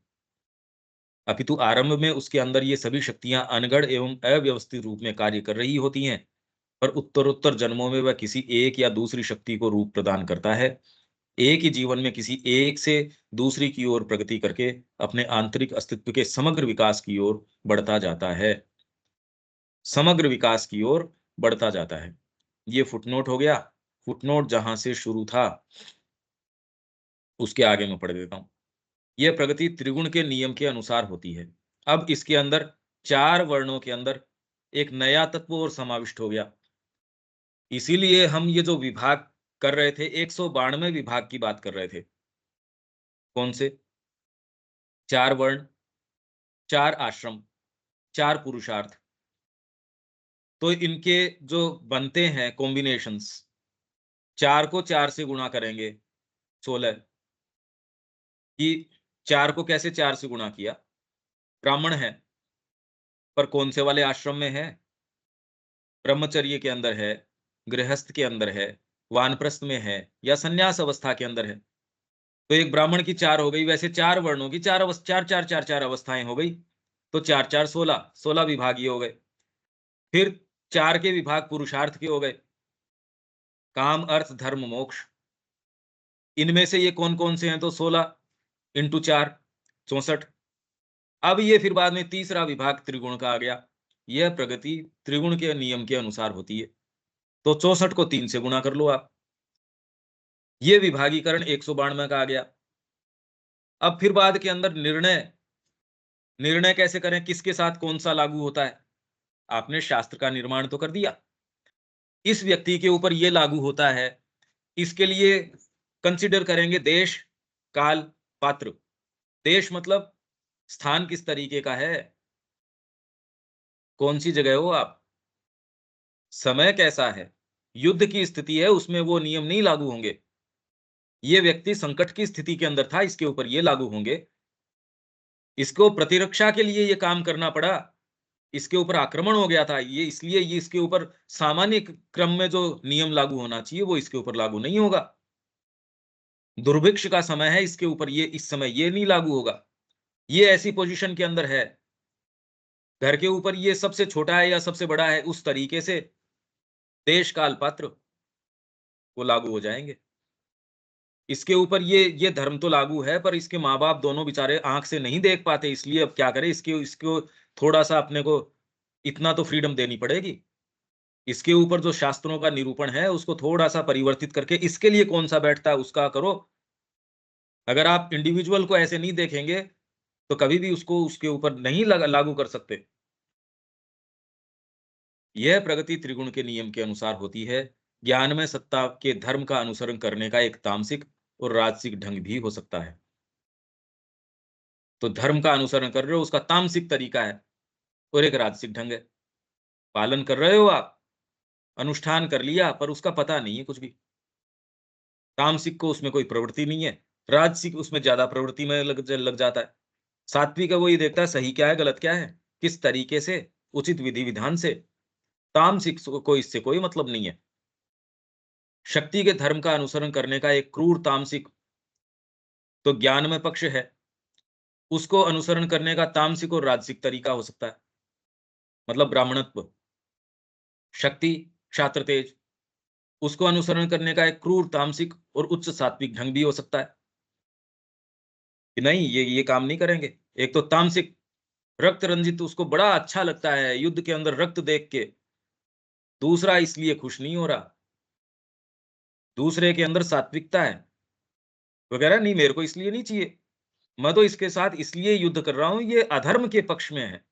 अपितु आरंभ में उसके अंदर ये सभी शक्तियां अनगढ़ एवं अव्यवस्थित रूप में कार्य कर रही होती हैं, पर उत्तरोत्तर जन्मों में वह किसी एक या दूसरी शक्ति को रूप प्रदान करता है। एक ही जीवन में किसी एक से दूसरी की ओर प्रगति करके अपने आंतरिक अस्तित्व के समग्र विकास की ओर बढ़ता जाता है। समग्र विकास की ओर बढ़ता जाता है। ये फुटनोट हो गया। फुटनोट जहां से शुरू था उसके आगे मैं पढ़ देता हूं। यह प्रगति त्रिगुण के नियम के अनुसार होती है। अब इसके अंदर चार वर्णों के अंदर एक नया तत्व और समाविष्ट हो गया। इसीलिए हम ये जो विभाग कर रहे थे, 192 विभाग की बात कर रहे थे। कौन से? चार वर्ण, चार आश्रम, चार पुरुषार्थ। तो इनके जो बनते हैं कॉम्बिनेशंस, चार को चार से गुणा करेंगे 16। कि चार को कैसे चार से गुणा किया? ब्राह्मण है, पर कौन से वाले आश्रम में है? ब्रह्मचर्य के अंदर है, गृहस्थ के अंदर है, वानप्रस्थ में है, या संन्यास अवस्था के अंदर है। तो एक ब्राह्मण की चार हो गई, वैसे चार वर्णों की चार चार चार चार चार अवस्थाएं हो गई। तो चार चार 16, 16 विभाग ये हो गए। फिर चार के विभाग पुरुषार्थ के हो गए, काम अर्थ धर्म मोक्ष। इनमें से ये कौन कौन से हैं? तो 16 इंटू 4, 64। अब ये फिर बाद में तीसरा विभाग त्रिगुण का आ गया। यह प्रगति त्रिगुण के नियम के अनुसार होती है। तो 64 को 3 से गुणा कर लो आप। ये विभागीकरण 192 का आ गया। अब फिर बाद के अंदर निर्णय, निर्णय कैसे करें, किसके साथ कौन सा लागू होता है? आपने शास्त्र का निर्माण तो कर दिया, इस व्यक्ति के ऊपर ये लागू होता है, इसके लिए कंसिडर करेंगे देश, काल, पात्र। देश मतलब स्थान किस तरीके का है, कौन सी जगह हो आप, समय कैसा है, युद्ध की स्थिति है उसमें वो नियम नहीं लागू होंगे। ये व्यक्ति संकट की स्थिति के अंदर था, इसके ऊपर ये लागू होंगे। इसको प्रतिरक्षा के लिए ये काम करना पड़ा, इसके ऊपर आक्रमण हो गया था, ये इसलिए ये इसके ऊपर सामान्य क्रम में जो नियम लागू होना चाहिए वो इसके ऊपर लागू नहीं होगा। दुर्भिक्ष का समय है, इसके ऊपर ये इस समय ये नहीं लागू होगा। ये ऐसी पोजीशन के अंदर है, घर के ऊपर ये सबसे छोटा है या सबसे बड़ा है, उस तरीके से देश काल पात्र वो लागू हो जाएंगे। इसके ऊपर ये धर्म तो लागू है, पर इसके माँ बाप दोनों बेचारे आंख से नहीं देख पाते, इसलिए अब क्या करें, इसके इसको थोड़ा सा अपने को इतना तो फ्रीडम देनी पड़ेगी। इसके ऊपर जो शास्त्रों का निरूपण है उसको थोड़ा सा परिवर्तित करके इसके लिए कौन सा बैठता है उसका करो। अगर आप इंडिविजुअल को ऐसे नहीं देखेंगे तो कभी भी उसको उसके ऊपर नहीं लागू कर सकते। यह प्रगति त्रिगुण के नियम के अनुसार होती है। ज्ञान में सत्ता के धर्म का अनुसरण करने का एक तामसिक और राजसिक ढंग भी हो सकता है। तो धर्म का अनुसरण कर रहे हो उसका तामसिक तरीका है, और एक राजसिक ढंग है, पालन कर रहे हो आप, अनुष्ठान कर लिया पर उसका पता नहीं है कुछ भी। तामसिक को उसमें कोई प्रवृत्ति नहीं है, राजसिक उसमें ज्यादा प्रवृत्ति में लग जाता है। सात्विक वो ये देखता है सही क्या है गलत क्या है, किस तरीके से, उचित विधि विधान से। तामसिक को इससे कोई मतलब नहीं है। शक्ति के धर्म का अनुसरण करने का एक क्रूर तामसिक तो ज्ञान में पक्ष है, उसको अनुसरण करने का तामसिक और राजसिक तरीका हो सकता है। मतलब ब्राह्मणत्व, शक्ति, क्षात्र तेज, उसको अनुसरण करने का एक क्रूर तामसिक और उच्च सात्विक ढंग भी हो सकता है कि नहीं ये काम नहीं करेंगे। एक तो तामसिक रक्त रंजित, उसको बड़ा अच्छा लगता है युद्ध के अंदर रक्त देख के। दूसरा इसलिए खुश नहीं हो रहा, दूसरे के अंदर सात्विकता है वगैरह, नहीं मेरे को इसलिए नहीं चाहिए, मैं तो इसके साथ इसलिए युद्ध कर रहा हूं, ये अधर्म के पक्ष में है।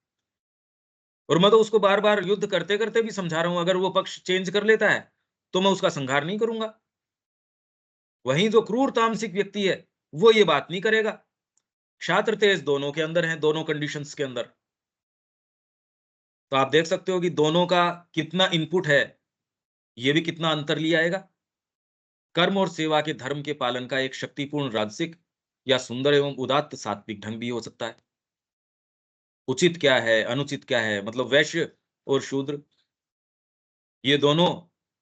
और मैं तो उसको बार बार युद्ध करते करते भी समझा रहा हूं, अगर वो पक्ष चेंज कर लेता है तो मैं उसका संहार नहीं करूंगा। वहीं जो क्रूर तामसिक व्यक्ति है वो ये बात नहीं करेगा। क्षात्र तेज दोनों के अंदर है, दोनों कंडीशंस के अंदर। तो आप देख सकते हो कि दोनों का कितना इनपुट है, ये भी कितना अंतर लिया आएगा। कर्म और सेवा के धर्म के पालन का एक शक्तिपूर्ण राजसिक या सुंदर एवं उदात्त सात्विक ढंग भी हो सकता है। उचित क्या है अनुचित क्या है, मतलब वैश्य और शूद्र, ये दोनों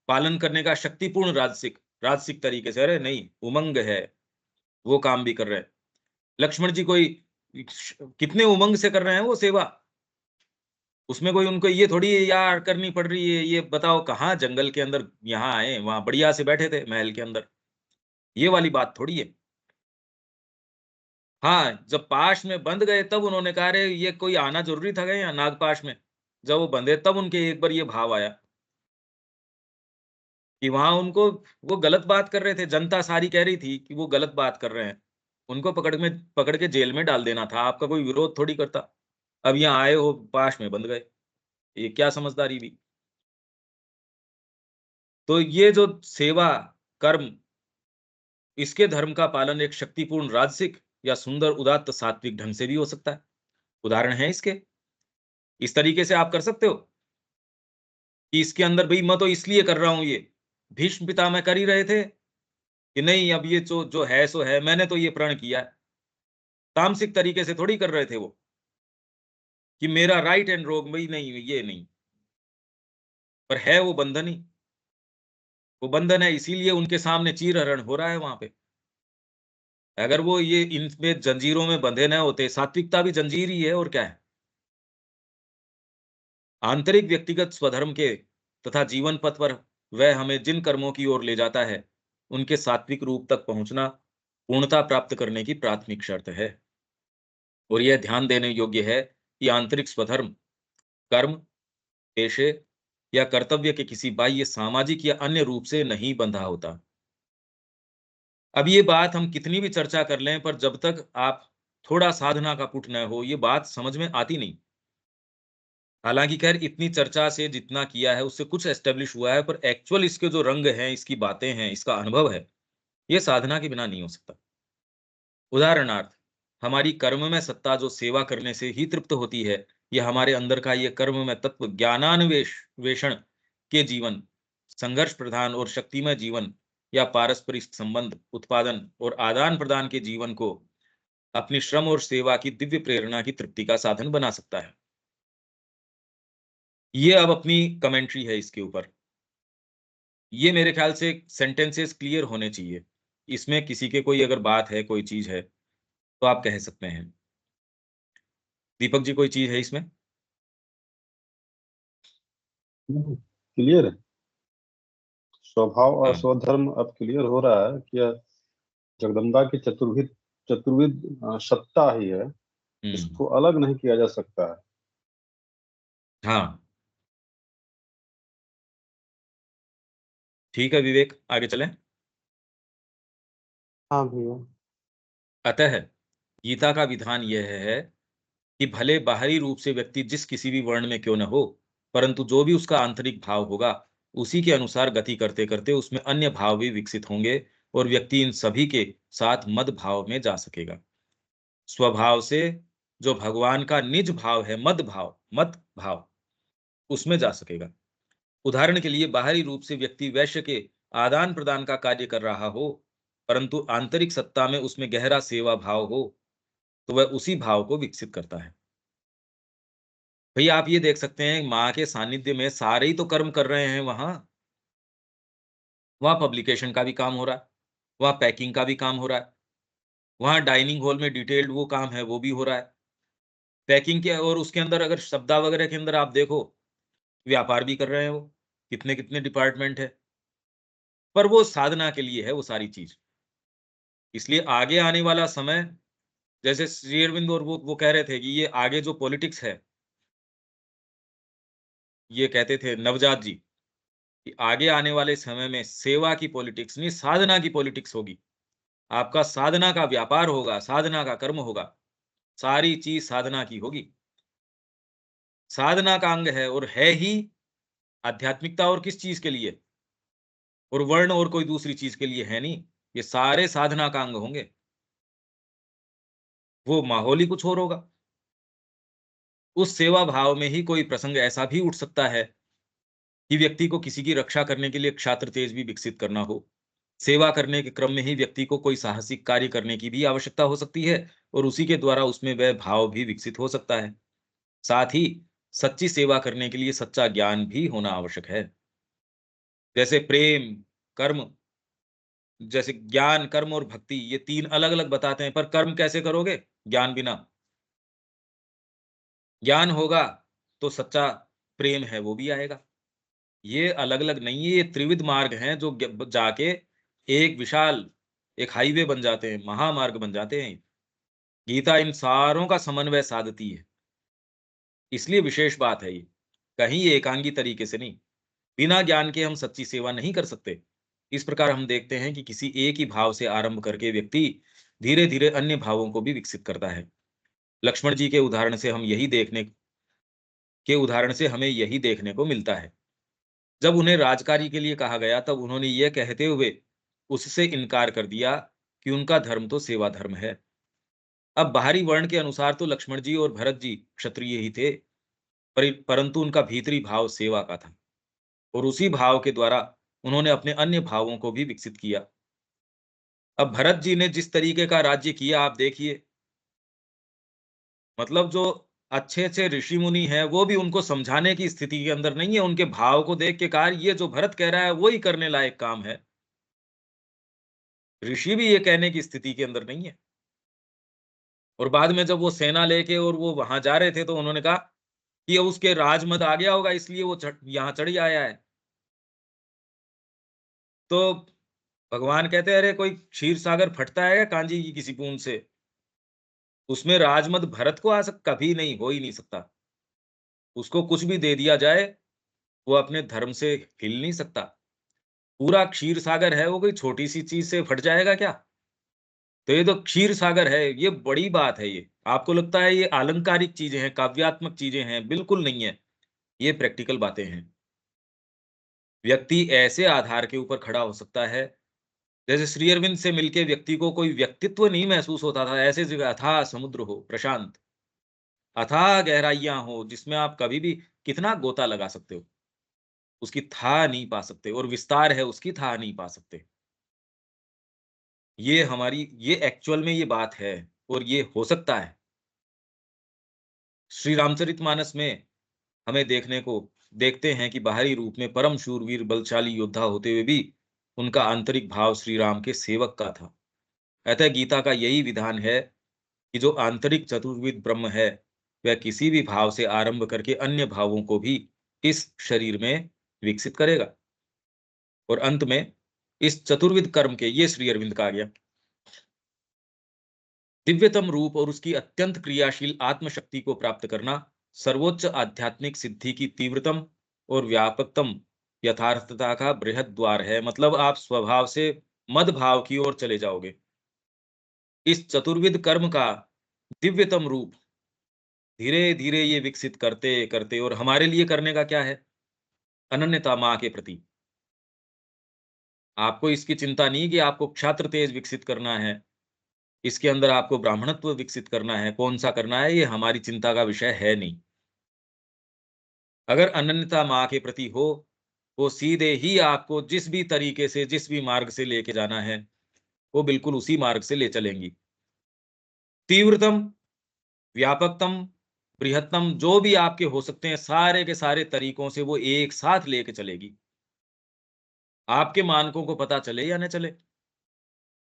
पालन करने का शक्तिपूर्ण राजसिक राजसिक तरीके से, अरे नहीं उमंग है, वो काम भी कर रहे हैं। लक्ष्मण जी कोई कितने उमंग से कर रहे हैं वो सेवा, उसमें कोई उनको ये थोड़ी यार करनी पड़ रही है, ये बताओ कहाँ जंगल के अंदर यहाँ आए, वहां बढ़िया से बैठे थे महल के अंदर, ये वाली बात थोड़ी है। हाँ, जब पाश में बंध गए तब उन्होंने कहा अरे ये कोई आना जरूरी था क्या यहाँ नागपाश में। जब वो बंधे तब उनके एक बार ये भाव आया कि वहां उनको वो गलत बात कर रहे थे, जनता सारी कह रही थी कि वो गलत बात कर रहे हैं, उनको पकड़ के जेल में डाल देना था, आपका कोई विरोध थोड़ी करता। अब यहाँ आए हो पाश में बंध गए, ये क्या समझदारी भी। तो ये जो सेवा कर्म, इसके धर्म का पालन एक शक्तिपूर्ण राजसिक या सुंदर उदात्त सात्विक ढंग से भी हो सकता है। उदाहरण है इसके, इस तरीके से आप कर सकते हो कि इसके अंदर भाई मैं तो इसलिए कर रहा हूं, ये भीष्म पितामह कर ही रहे थे कि नहीं अब ये जो जो है सो है, मैंने तो ये प्रण किया है। तामसिक तरीके से थोड़ी कर रहे थे वो कि मेरा राइट एंड रोग भाई नहीं ये नहीं, पर है वो बंधन ही, वो बंधन है इसीलिए उनके सामने चीरहरण हो रहा है वहां पे। अगर वो ये इनमें जंजीरों में बंधे न होते, सात्विकता भी जंजीर ही है और क्या है। आंतरिक व्यक्तिगत स्वधर्म के तथा जीवन पथ पर वह हमें जिन कर्मों की ओर ले जाता है, उनके सात्विक रूप तक पहुंचना पूर्णता प्राप्त करने की प्राथमिक शर्त है। और यह ध्यान देने योग्य है कि आंतरिक स्वधर्म कर्म, पेशे या कर्तव्य के किसी बाह्य सामाजिक या अन्य रूप से नहीं बंधा होता। अब ये बात हम कितनी भी चर्चा कर लें, पर जब तक आप थोड़ा साधना का पुट न हो, ये बात समझ में आती नहीं। हालांकि खैर इतनी चर्चा से जितना किया है उससे कुछ एस्टेब्लिश हुआ है, पर एक्चुअल इसके जो रंग हैं, इसकी बातें हैं, इसका अनुभव है, ये साधना के बिना नहीं हो सकता। उदाहरणार्थ, हमारी कर्म में सत्ता जो सेवा करने से ही तृप्त होती है, यह हमारे अंदर का ये कर्म में तत्व ज्ञानान्वेषण के जीवन, संघर्ष प्रधान और शक्तिमय जीवन या पारस्परिक संबंध, उत्पादन और आदान प्रदान के जीवन को अपनी श्रम और सेवा की दिव्य प्रेरणा की तृप्ति का साधन बना सकता है। ये अब अपनी कमेंट्री है इसके ऊपर। ये मेरे ख्याल से सेंटेंसेस क्लियर होने चाहिए, इसमें किसी के कोई अगर बात है, कोई चीज है तो आप कह सकते हैं। दीपक जी कोई चीज है इसमें? क्लियर है। स्वभाव और हाँ। स्वधर्म अब क्लियर हो रहा है कि यह जगदम्बा की चतुर्विध चतुर्विध सत्ता ही है, इसको अलग नहीं किया जा सकता है। हाँ ठीक है विवेक, आगे चलें। हाँ भैया। अतः गीता का विधान यह है कि भले बाहरी रूप से व्यक्ति जिस किसी भी वर्ण में क्यों न हो, परंतु जो भी उसका आंतरिक भाव होगा, उसी के अनुसार गति करते करते उसमें अन्य भाव भी विकसित होंगे और व्यक्ति इन सभी के साथ मद भाव में जा सकेगा। स्वभाव से जो भगवान का निज भाव है, मद भाव, उसमें जा सकेगा। उदाहरण के लिए बाहरी रूप से व्यक्ति वैश्य के आदान प्रदान का कार्य कर रहा हो, परंतु आंतरिक सत्ता में उसमें गहरा सेवा भाव हो, तो वह उसी भाव को विकसित करता है। भैया आप ये देख सकते हैं, माँ के सानिध्य में सारे ही तो कर्म कर रहे हैं वहां पब्लिकेशन का भी काम हो रहा है, वहां पैकिंग का भी काम हो रहा है, वहां डाइनिंग हॉल में डिटेल्ड वो काम है वो भी हो रहा है। पैकिंग के और उसके अंदर अगर शब्दा वगैरह के अंदर आप देखो, व्यापार भी कर रहे हैं वो, कितने कितने डिपार्टमेंट है, पर वो साधना के लिए है वो सारी चीज। इसलिए आगे आने वाला समय, जैसे श्री अरविंद और वो कह रहे थे कि ये आगे जो पॉलिटिक्स है, ये कहते थे नवजात जी कि आगे आने वाले समय में सेवा की पॉलिटिक्स नहीं, साधना की पॉलिटिक्स होगी। आपका साधना का व्यापार होगा, साधना का कर्म होगा, सारी चीज साधना की होगी। साधना का अंग है और है ही आध्यात्मिकता, और किस चीज के लिए, और वर्ण और कोई दूसरी चीज के लिए है नहीं। ये सारे साधना का अंग होंगे। वो माहौल ही कुछ और होगा। उस सेवा भाव में ही कोई प्रसंग ऐसा भी उठ सकता है कि व्यक्ति को किसी की रक्षा करने के लिए क्षात्र तेज भी विकसित करना हो। सेवा करने के क्रम में ही व्यक्ति को कोई साहसिक कार्य करने की भी आवश्यकता हो सकती है, और उसी के द्वारा उसमें वह भाव भी विकसित हो सकता है। साथ ही सच्ची सेवा करने के लिए सच्चा ज्ञान भी होना आवश्यक है। जैसे प्रेम, कर्म, जैसे ज्ञान, कर्म और भक्ति, ये तीन अलग अलग बताते हैं, पर कर्म कैसे करोगे? ज्ञान बिना। ज्ञान होगा तो सच्चा प्रेम है वो भी आएगा। ये अलग अलग नहीं है, ये त्रिविध मार्ग हैं जो जाके एक विशाल, एक हाईवे बन जाते हैं, महामार्ग बन जाते हैं। गीता इन सारों का समन्वय साधती है, इसलिए विशेष बात है ये। कहीं एकांगी तरीके से नहीं, बिना ज्ञान के हम सच्ची सेवा नहीं कर सकते। इस प्रकार हम देखते हैं कि किसी एक ही भाव से आरंभ करके व्यक्ति धीरे धीरे अन्य भावों को भी विकसित करता है। लक्ष्मण जी के उदाहरण से हमें यही देखने को मिलता है। जब उन्हें राजकार्य के लिए कहा गया, तब उन्होंने यह कहते हुए उससे इनकार कर दिया कि उनका धर्म तो सेवा धर्म है। अब बाहरी वर्ण के अनुसार तो लक्ष्मण जी और भरत जी क्षत्रिय ही थे, परंतु उनका भीतरी भाव सेवा का था, और उसी भाव के द्वारा उन्होंने अपने अन्य भावों को भी विकसित किया। अब भरत जी ने जिस तरीके का राज्य किया, आप देखिए, मतलब जो अच्छे अच्छे ऋषि मुनि हैं वो भी उनको समझाने की स्थिति के अंदर नहीं है। उनके भाव को देख के कहा, ये जो भरत कह रहा है वही करने लायक काम है। ऋषि भी ये कहने की स्थिति के अंदर नहीं है। और बाद में जब वो सेना लेके और वो वहां जा रहे थे, तो उन्होंने कहा कि उसके राजमद आ गया होगा, इसलिए वो यहाँ चढ़ आया है। तो भगवान कहते हैं, अरे कोई क्षीर सागर फटता है कांजी की किसी बूंद से? उसमें राजमद भरत को कभी नहीं, हो ही नहीं सकता। उसको कुछ भी दे दिया जाए, वो अपने धर्म से हिल नहीं सकता। पूरा क्षीर सागर है, वो कोई छोटी सी चीज से फट जाएगा क्या? तो ये तो क्षीर सागर है, ये बड़ी बात है। ये आपको लगता है ये आलंकारिक चीजें हैं, काव्यात्मक चीजें हैं? बिल्कुल नहीं है, ये प्रैक्टिकल बातें हैं। व्यक्ति ऐसे आधार के ऊपर खड़ा हो सकता है, जैसे श्री अरविंद से मिलके व्यक्ति को कोई व्यक्तित्व नहीं महसूस होता था। ऐसे जगह अथाह समुद्र हो, प्रशांत, अथाह गहराइयां हो, जिसमें आप कभी भी कितना गोता लगा सकते हो, उसकी था नहीं पा सकते, और विस्तार है उसकी था नहीं पा सकते। ये एक्चुअल में ये बात है, और ये हो सकता है। श्री रामचरितमानस में हमें देखते हैं कि बाहरी रूप में परम शूरवीर बलशाली योद्धा होते हुए भी उनका आंतरिक भाव श्री राम के सेवक का था। अतः गीता का यही विधान है कि जो आंतरिक चतुर्विद ब्रह्म है, वह किसी भी भाव से आरंभ करके अन्य भावों को भी इस शरीर में विकसित करेगा। और अंत में इस चतुर्विद कर्म के, ये श्री अरविंद का आ गया, दिव्यतम रूप और उसकी अत्यंत क्रियाशील आत्मशक्ति को प्राप्त करना सर्वोच्च आध्यात्मिक सिद्धि की तीव्रतम और व्यापकतम यथार्थता का बृहद द्वार है। मतलब आप स्वभाव से मद भाव की ओर चले जाओगे। इस चतुर्विद कर्म का दिव्यतम रूप धीरे धीरे ये विकसित करते करते, और हमारे लिए करने का क्या है? अनन्यता माँ के प्रति। आपको इसकी चिंता नहीं कि आपको क्षात्र तेज विकसित करना है, इसके अंदर आपको ब्राह्मणत्व विकसित करना है, कौन सा करना है, ये हमारी चिंता का विषय है नहीं। अगर अनन्यता माँ के प्रति हो, वो सीधे ही आपको जिस भी तरीके से, जिस भी मार्ग से लेके जाना है, वो बिल्कुल उसी मार्ग से ले चलेंगी। तीव्रतम, व्यापकतम, बृहत्तम जो भी आपके हो सकते हैं, सारे के सारे तरीकों से वो एक साथ लेके चलेगी। आपके मानकों को पता चले या न चले।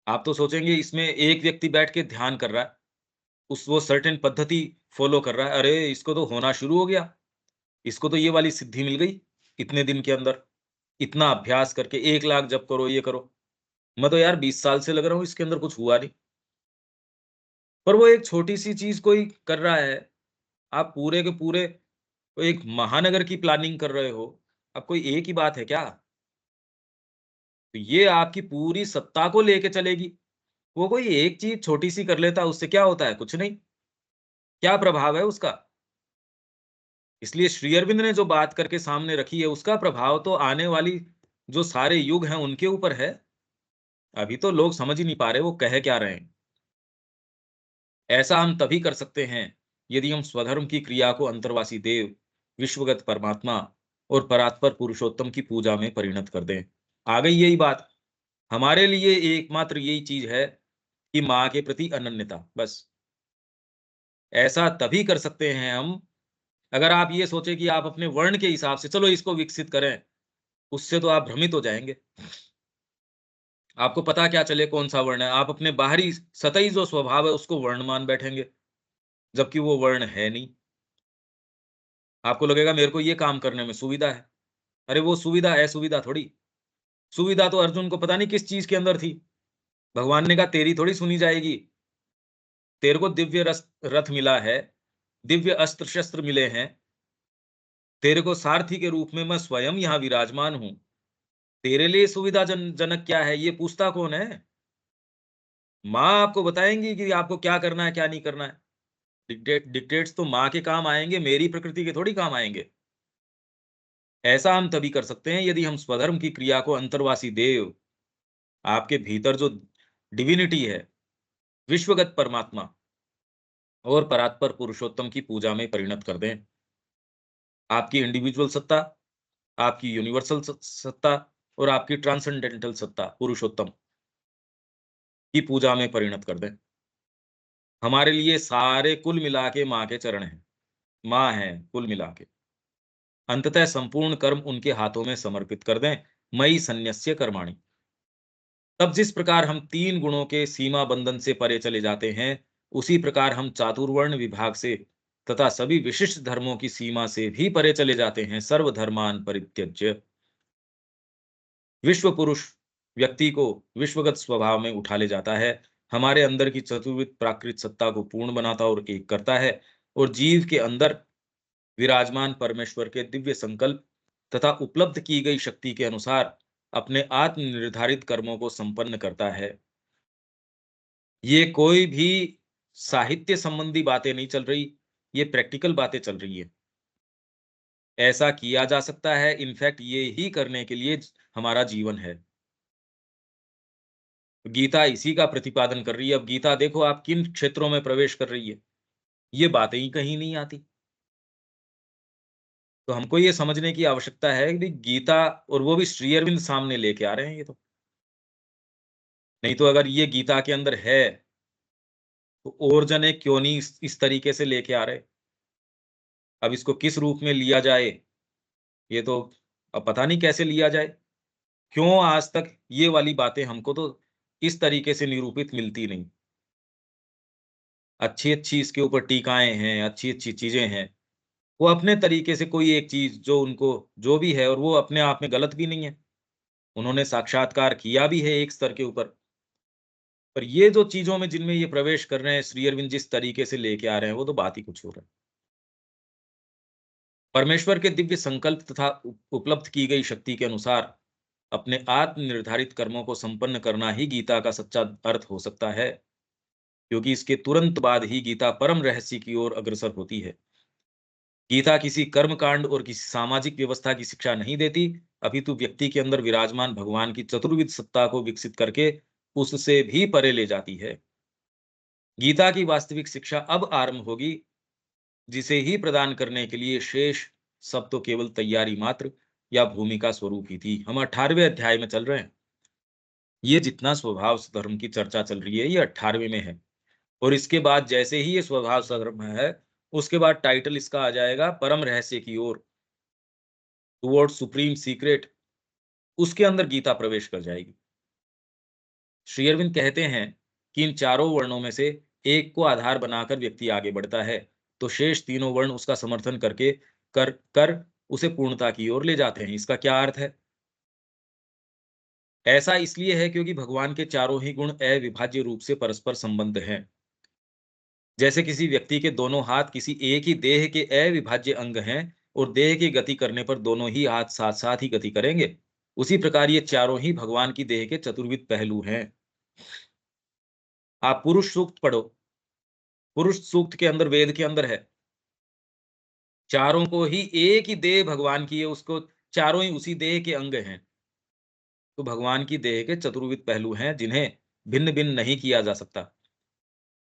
आप तो सोचेंगे इसमें एक व्यक्ति बैठ के ध्यान कर रहा है, वो सर्टेन पद्धति फॉलो कर रहा है, अरे इसको तो होना शुरू हो गया, इसको तो ये वाली सिद्धि मिल गई इतने दिन के अंदर, इतना अभ्यास करके 1 लाख जप करो, ये करो। मैं तो यार 20 साल से लग रहा हूँ, इसके अंदर कुछ हुआ नहीं। पर वो एक छोटी-सी चीज़ कोई कर रहा है, आप पूरे के पूरे एक महानगर की प्लानिंग कर रहे हो, अब कोई एक ही बात है क्या? तो ये आपकी पूरी सत्ता को लेके चलेगी। वो कोई एक चीज़ छोटी-सी कर लेता, उससे क्या होता है? कुछ नहीं। क्या प्रभाव है उसका? इसलिए श्री अरविंद ने जो बात करके सामने रखी है, उसका प्रभाव तो आने वाली जो सारे युग हैं, उनके ऊपर है। अभी तो लोग समझ ही नहीं पा रहे, वो कह क्या रहे हैं। ऐसा हम तभी कर सकते हैं, यदि हम स्वधर्म की क्रिया को अंतर्वासी देव, विश्वगत परमात्मा और परात्पर पुरुषोत्तम की पूजा में परिणत कर दें। आ गई यही बात। हमारे लिए एकमात्र यही चीज़ है कि माँ के प्रति अनन्यता, बस। ऐसा तभी कर सकते हैं हम, अगर आप ये सोचे कि आप अपने वर्ण के हिसाब से चलो इसको विकसित करें, उससे तो आप भ्रमित हो जाएँगे। आपको पता क्या चले कौन-सा वर्ण है, आप अपने बाहरी सतही जो स्वभाव है उसको वर्ण मान बैठेंगे, जबकि वो वर्ण है नहीं। आपको लगेगा मेरे को ये काम करने में सुविधा है। अरे वो सुविधा असुविधा थोड़ी। सुविधा तो अर्जुन को पता नहीं किस चीज़ के अंदर थी। भगवान ने कहा तेरी थोड़ी सुनी जाएगी। तेरे को दिव्य रथ मिला है, दिव्य अस्त्र-शस्त्र मिले हैं। तेरे को सारथी के रूप में मैं स्वयं यहाँ विराजमान हूँ। तेरे लिए जनक क्या है, ये पूछता कौन है? माँ आपको बताएँगी कि आपको क्या करना है, क्या नहीं करना है। डिक्टेट्स तो माँ के काम आएँगे, मेरी प्रकृति के थोड़ी काम आएँगे। ऐसा हम तभी कर सकते हैं यदि हम स्वधर्म की क्रिया को अंतर्वासी देव, आपके भीतर जो डिविनिटी है, विश्वगत परमात्मा और परात्पर पुरुषोत्तम की पूजा में परिणत कर दें। आपकी इंडिविजुअल सत्ता, आपकी यूनिवर्सल सत्ता और आपकी ट्रांसेंडेंटल सत्ता, पुरुषोत्तम की पूजा में परिणत कर दें। हमारे लिए सारे कुल मिला के माँ के चरण हैं। माँ हैं कुल मिला के। अंततः संपूर्ण कर्म उनके हाथों में समर्पित कर दें। मयि सन्यस्य कर्माणि। तब जिस प्रकार हम 3 गुणों के सीमा बंधन से परे चले जाते हैं, उसी प्रकार हम चातुर्वर्ण विभाग से तथा सभी विशिष्ट धर्मों की सीमा से भी परे चले जाते हैं। सर्वधर्मान् परित्यज्य। विश्व पुरुष व्यक्ति को विश्वगत स्वभाव में उठा ले जाता है, हमारे अंदर की चतुर्विध प्राकृत सत्ता को पूर्ण बनाता और एक करता है, और जीव के अंदर विराजमान परमेश्वर के दिव्य संकल्प तथा उपलब्ध की गई शक्ति के अनुसार अपने आत्म निर्धारित कर्मों को संपन्न करता है। ये कोई भी साहित्य संबंधी बातें नहीं चल रही, ये प्रैक्टिकल बातें चल रही है। ऐसा किया जा सकता है, इनफैक्ट ये ही करने के लिए हमारा जीवन है। गीता इसी का प्रतिपादन कर रही है। अब गीता देखो आप किन क्षेत्रों में प्रवेश कर रही है, ये बातें ही कहीं नहीं आती। तो हमको ये समझने की आवश्यकता है कि गीता, और वो भी श्री अरविंद सामने लेके आ रहे हैं ये तो। नहीं तो अगर ये गीता के अंदर है, तो और जने क्यों नहीं इस तरीके से लेके आ रहे? अब इसको किस रूप में लिया जाए, ये तो अब पता नहीं कैसे लिया जाए। क्यों आज तक ये वाली बातें हमको तो इस तरीके से निरूपित मिलती नहीं। अच्छी-अच्छी इसके ऊपर टीकाएँ हैं, अच्छी-अच्छी चीज़ें हैं। वो अपने तरीके से कोई एक चीज़ जो उनको जो भी है, और वो अपने आप में गलत भी नहीं है। उन्होंने साक्षात्कार किया भी है एक स्तर के ऊपर। पर ये जो चीज़ों में जिनमें ये प्रवेश कर रहे हैं, श्री अरविंद जिस तरीके से लेके आ रहे हैं, वो तो बात ही कुछ और है। परमेश्वर के दिव्य संकल्प तथा उपलब्ध की गई शक्ति के अनुसार अपने आत्म निर्धारित कर्मों को संपन्न करना ही गीता का सच्चा अर्थ हो सकता है, क्योंकि इसके तुरंत बाद ही गीता परम रहस्य की ओर अग्रसर होती है। गीता किसी कर्म कांड और किसी सामाजिक व्यवस्था की शिक्षा नहीं देती, अपितु व्यक्ति के अंदर विराजमान भगवान की चतुर्विध सत्ता को विकसित करके उससे भी परे ले जाती है। गीता की वास्तविक शिक्षा अब आरंभ होगी, जिसे ही प्रदान करने के लिए शेष सब तो केवल तैयारी मात्र या भूमिका स्वरूप ही थी। हम 18वें अध्याय में चल रहे हैं। ये जितना स्वभाव धर्म की चर्चा चल रही है ये 18वें में है, और इसके बाद जैसे ही ये स्वभाव धर्म है, उसके बाद टाइटल इसका आ जाएगा परम रहस्य की ओर, टुवर्ड सुप्रीम सीक्रेट। उसके अंदर गीता प्रवेश कर जाएगी। श्री अरविंद कहते हैं कि इन चारों वर्णों में से एक को आधार बनाकर व्यक्ति आगे बढ़ता है, तो शेष तीनों वर्ण उसका समर्थन करके कर उसे पूर्णता की ओर ले जाते हैं। इसका क्या अर्थ है? ऐसा इसलिए है क्योंकि भगवान के चारों ही गुण अविभाज्य रूप से परस्पर संबंध हैं। जैसे किसी व्यक्ति के दोनों हाथ किसी एक ही देह के अविभाज्य अंग हैं और देह की गति करने पर दोनों ही हाथ साथ साथ ही गति करेंगे, उसी प्रकार ये चारों ही भगवान की देह के चतुर्विध पहलू हैं। आप पुरुष सूक्त पढ़ो। पुरुष सूक्त के अंदर, वेद के अंदर है, चारों को ही एक ही देह भगवान की है, उसको चारों ही उसी देह के अंग हैं। तो भगवान की देह के चतुर्विध पहलू हैं जिन्हें भिन्न भिन्न नहीं किया जा सकता।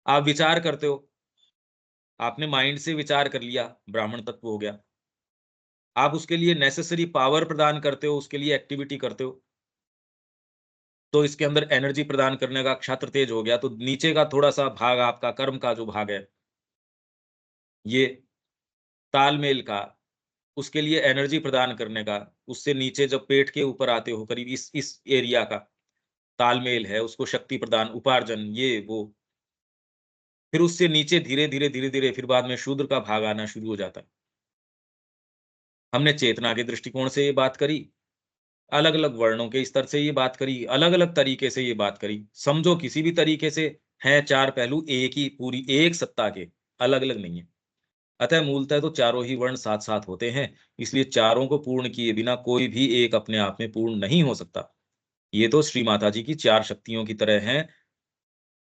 आप विचार करते हो, आपने माइंड से विचार कर लिया, ब्राह्मण तत्व हो गया। आप उसके लिए नेसेसरी पावर प्रदान करते हो, उसके लिए एक्टिविटी करते हो, तो इसके अंदर एनर्जी प्रदान करने का क्षत्र तेज हो गया। तो नीचे का थोड़ा सा भाग, आपका कर्म का जो भाग है, ये तालमेल का, उसके लिए एनर्जी प्रदान करने का, उससे नीचे जब पेट के ऊपर आते हो, करीब इस एरिया का तालमेल है, उसको शक्ति प्रदान, उपार्जन, ये वो। फिर उससे नीचे धीरे धीरे फिर बाद में शूद्र का भाग आना शुरू हो जाता है। हमने चेतना के दृष्टिकोण से ये बात करी, अलग अलग वर्णों के स्तर से ये बात करी, अलग अलग तरीके से ये बात करी। समझो किसी भी तरीके से हैं चार पहलू एक ही, पूरी एक सत्ता के, अलग अलग नहीं है। अतः मूलतः तो चारों ही वर्ण साथ साथ होते हैं, इसलिए चारों को पूर्ण किए बिना कोई भी एक अपने आप में पूर्ण नहीं हो सकता। ये तो श्री माता जी की चार शक्तियों की तरह हैं।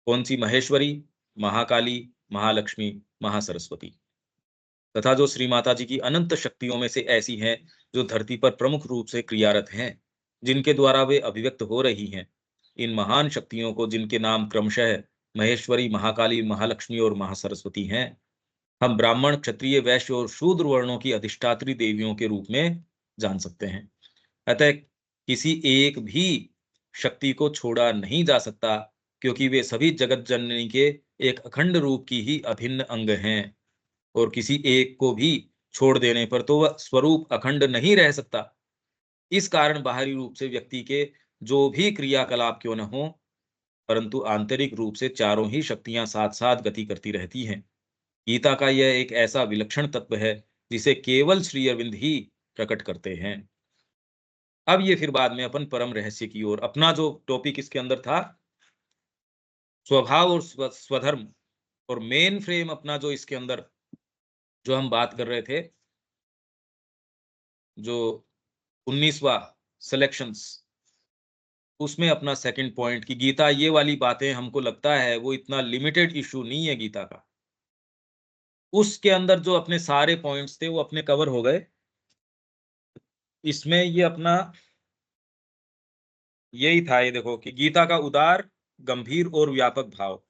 कौन सी? महेश्वरी, महाकाली, महालक्ष्मी, महासरस्वती। तथा जो श्री माता जी की अनंत शक्तियों में से ऐसी हैं जो धरती पर प्रमुख रूप से क्रियारत हैं, जिनके द्वारा वे अभिव्यक्त हो रही हैं। इन महान शक्तियों को, जिनके नाम क्रमशः महेश्वरी, महाकाली, महालक्ष्मी और महासरस्वती हैं, हम ब्राह्मण, क्षत्रिय, वैश्य और शूद्र वर्णों की अधिष्ठात्री देवियों के रूप में जान सकते हैं। अतः किसी एक भी शक्ति को छोड़ा नहीं जा सकता, क्योंकि वे सभी जगत जननी के एक अखंड रूप की ही अभिन्न अंग हैं, और किसी एक को भी छोड़ देने पर तो वह स्वरूप अखंड नहीं रह सकता। इस कारण बाहरी रूप से व्यक्ति के जो भी क्रियाकलाप क्यों न हो, परंतु आंतरिक रूप से चारों ही शक्तियां साथ साथ गति करती रहती हैं। गीता का यह एक ऐसा विलक्षण तत्व है जिसे केवल श्री अरविंद ही प्रकट करते हैं। अब ये फिर बाद में अपन परम रहस्य की ओर, अपना जो टॉपिक इसके अंदर था स्वभाव और स्वधर्म, और मेन फ्रेम अपना जो इसके अंदर जो हम बात कर रहे थे, जो 19वां सिलेक्शंस, उसमें अपना सेकंड पॉइंट की गीता ये वाली बातें, हमको लगता है वो इतना लिमिटेड इशू नहीं है गीता का। उसके अंदर जो अपने सारे पॉइंट्स थे वो अपने कवर हो गए। इसमें ये अपना यही था, ये देखो कि गीता का उदार, गंभीर और व्यापक भाव।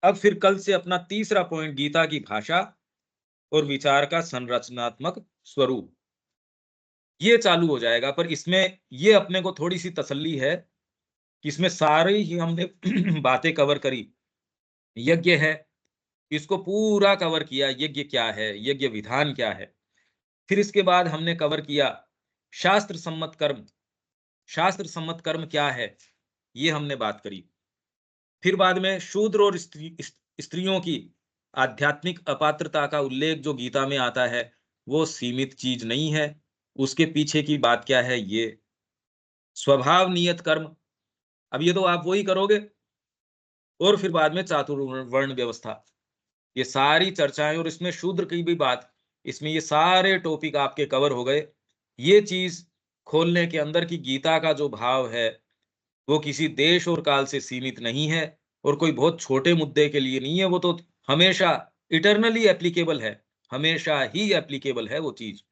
अब फिर कल से अपना तीसरा पॉइंट, गीता की भाषा और विचार का संरचनात्मक स्वरूप, ये चालू हो जाएगा। पर इसमें ये अपने को थोड़ी सी तसल्ली है कि इसमें सारी ही हमने बातें कवर करी। यज्ञ है, इसको पूरा कवर किया, यज्ञ क्या है, यज्ञ विधान क्या है। फिर इसके बाद हमने कवर किया शास्त्र सम्मत कर्म। शास्त्र सम्मत कर्म क्या है, ये हमने बात करी। फिर बाद में शूद्र और स्त्रियों की आध्यात्मिक अपात्रता का उल्लेख जो गीता में आता है, वो सीमित चीज नहीं है, उसके पीछे की बात क्या है, ये स्वभाव नियत कर्म। अब ये तो आप वही करोगे। और फिर बाद में चातुर्वर्ण व्यवस्था, ये सारी चर्चाएं, और इसमें शूद्र की भी बात, इसमें ये सारे टॉपिक आपके कवर हो गए। ये चीज खोलने के अंदर की गीता का जो भाव है वो किसी देश और काल से सीमित नहीं है, और कोई बहुत छोटे मुद्दे के लिए नहीं है, वो तो हमेशा इटरनली एप्लीकेबल है, हमेशा ही एप्लीकेबल है वो चीज।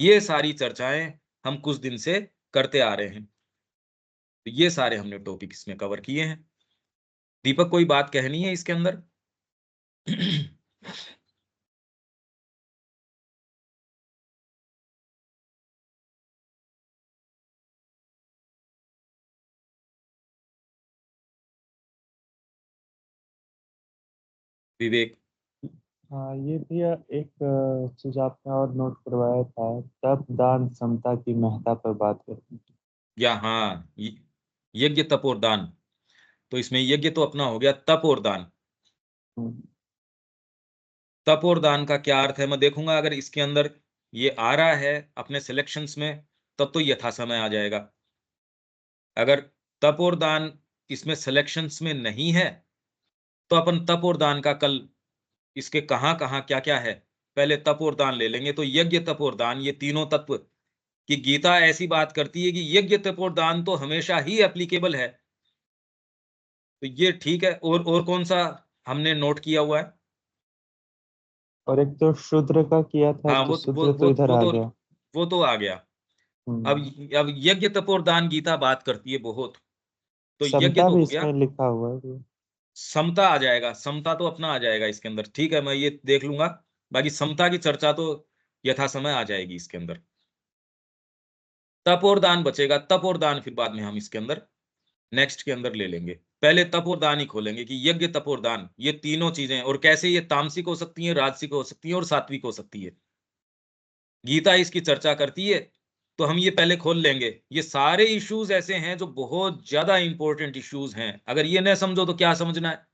ये सारी चर्चाएं हम कुछ दिन से करते आ रहे हैं, तो ये सारे हमने टॉपिक इसमें कवर किए हैं। दीपक, कोई बात कहनी है इसके अंदर? विवेक। हाँ, ये भी एक चीज आपने और नोट करवाया था, तप दान समता की महत्ता पर बात करते हैं। या हाँ, यज्ञ तप और दान, तो इसमें यज्ञ तो अपना हो गया, तप और दान। तप और दान का क्या अर्थ है मैं देखूंगा, अगर इसके अंदर ये आ रहा है अपने सिलेक्शंस में तब तो यथा समय आ जाएगा। अगर तप और दान इसमें सिलेक्शंस में नहीं है तो अपन तप और दान का कल इसके कहां कहां क्या क्या है पहले तप और दान ले लेंगे। तो यज्ञ तप और दान ये तीनों तत्व की गीता ऐसी बात करती है कि यज्ञ तप और दान तो हमेशा ही एप्लीकेबल है। तो ये ठीक है। और कौन सा हमने नोट किया हुआ है? और एक तो शूद्र का किया था, हाँ, तो शूद्र तो इधर आ गया। वो तो आ गया। अब यज्ञ तप और दान गीता बात करती है बहुत, तो यज्ञ समता तो भी हो गया, इसमें लिखा हुआ है। समता आ जाएगा, समता तो अपना आ जाएगा इसके अंदर। ठीक है, मैं ये देख लूंगा। बाकी समता की चर्चा तो यथा समय आ जाएगी इसके अंदर। तप और दान बचेगा, तप और दान फिर बाद में हम इसके अंदर नेक्स्ट के अंदर ले लेंगे। पहले तप और दान ही खोलेंगे कि यज्ञ तप और दान ये तीनों चीजें, और कैसे ये तामसिक हो सकती हैं, राजसिक हो सकती हैं और सात्विक हो सकती है। गीता इसकी चर्चा करती है, तो हम ये पहले खोल लेंगे। ये सारे इश्यूज ऐसे हैं जो बहुत ज्यादा इंपॉर्टेंट इश्यूज हैं। अगर ये न समझो तो क्या समझना है?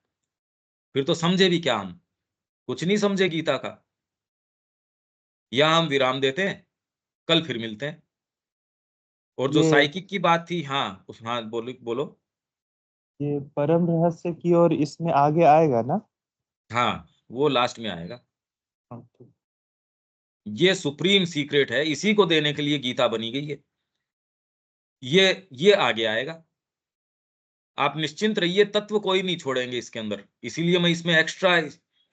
फिर तो समझे भी क्या, हम कुछ नहीं समझे गीता का। यहां हम विराम देते हैं, कल फिर मिलते हैं। और जो ये साइकिक की बात थी, हाँ हाँ, बोलो बोलो। ये परम रहस्य की ओर इसमें आगे आएगा ना? हाँ, वो लास्ट में आएगा। हाँ, ठीक। ये सुप्रीम सीक्रेट है, इसी को देने के लिए गीता बनी गई है। ये आगे आएगा। आप निश्चिंत रहिए, तत्व कोई नहीं छोड़ेंगे इसके अंदर। इसीलिए मैं इसमें एक्स्ट्रा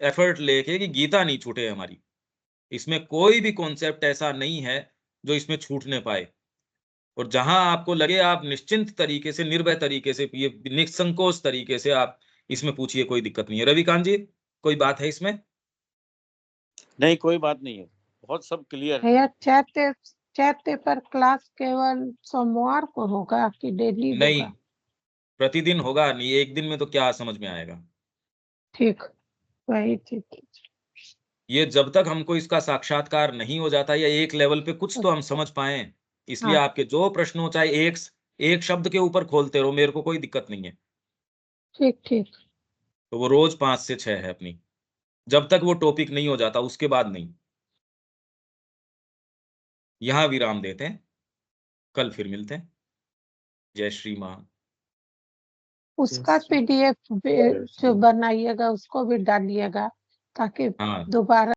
एफर्ट लेके कि गीता नहीं छूटे हमारी। इसमें कोई भी कॉन्सेप्ट ऐसा नहीं है जो इसमें छूटने पाए। और जहां आपको लगे आप निश्चिंत तरीके से, निर्भय तरीके से, ये निसंकोच तरीके से आप इसमें पूछिए, कोई दिक्कत नहीं है। रविकांत जी, कोई बात है इसमें? नहीं, कोई बात नहीं है, बहुत सब क्लियर है। भैया चैट पेपर क्लास केवल सोमवार को होगा कि डेली नहीं, होगा? प्रतिदिन होगा। नहीं, एक दिन में तो क्या समझ में आएगा। ठीक, वही ठीक। ये जब तक हमको इसका साक्षात्कार नहीं हो जाता, या एक लेवल पे कुछ तो हम समझ पाए, इसलिए हाँ, आपके जो प्रश्न हो, चाहे एक शब्द के ऊपर खोलते रहो, मेरे को कोई दिक्कत नहीं है। ठीक ठीक। तो वो रोज 5 से 6 है अपनी, जब तक वो टॉपिक नहीं हो जाता उसके बाद नहीं। यहां विराम देते हैं, कल फिर मिलते हैं। जय श्री मां। उसका PDF जो बनाइएगा उसको भी डालिएगा ताकि हाँ, दोबारा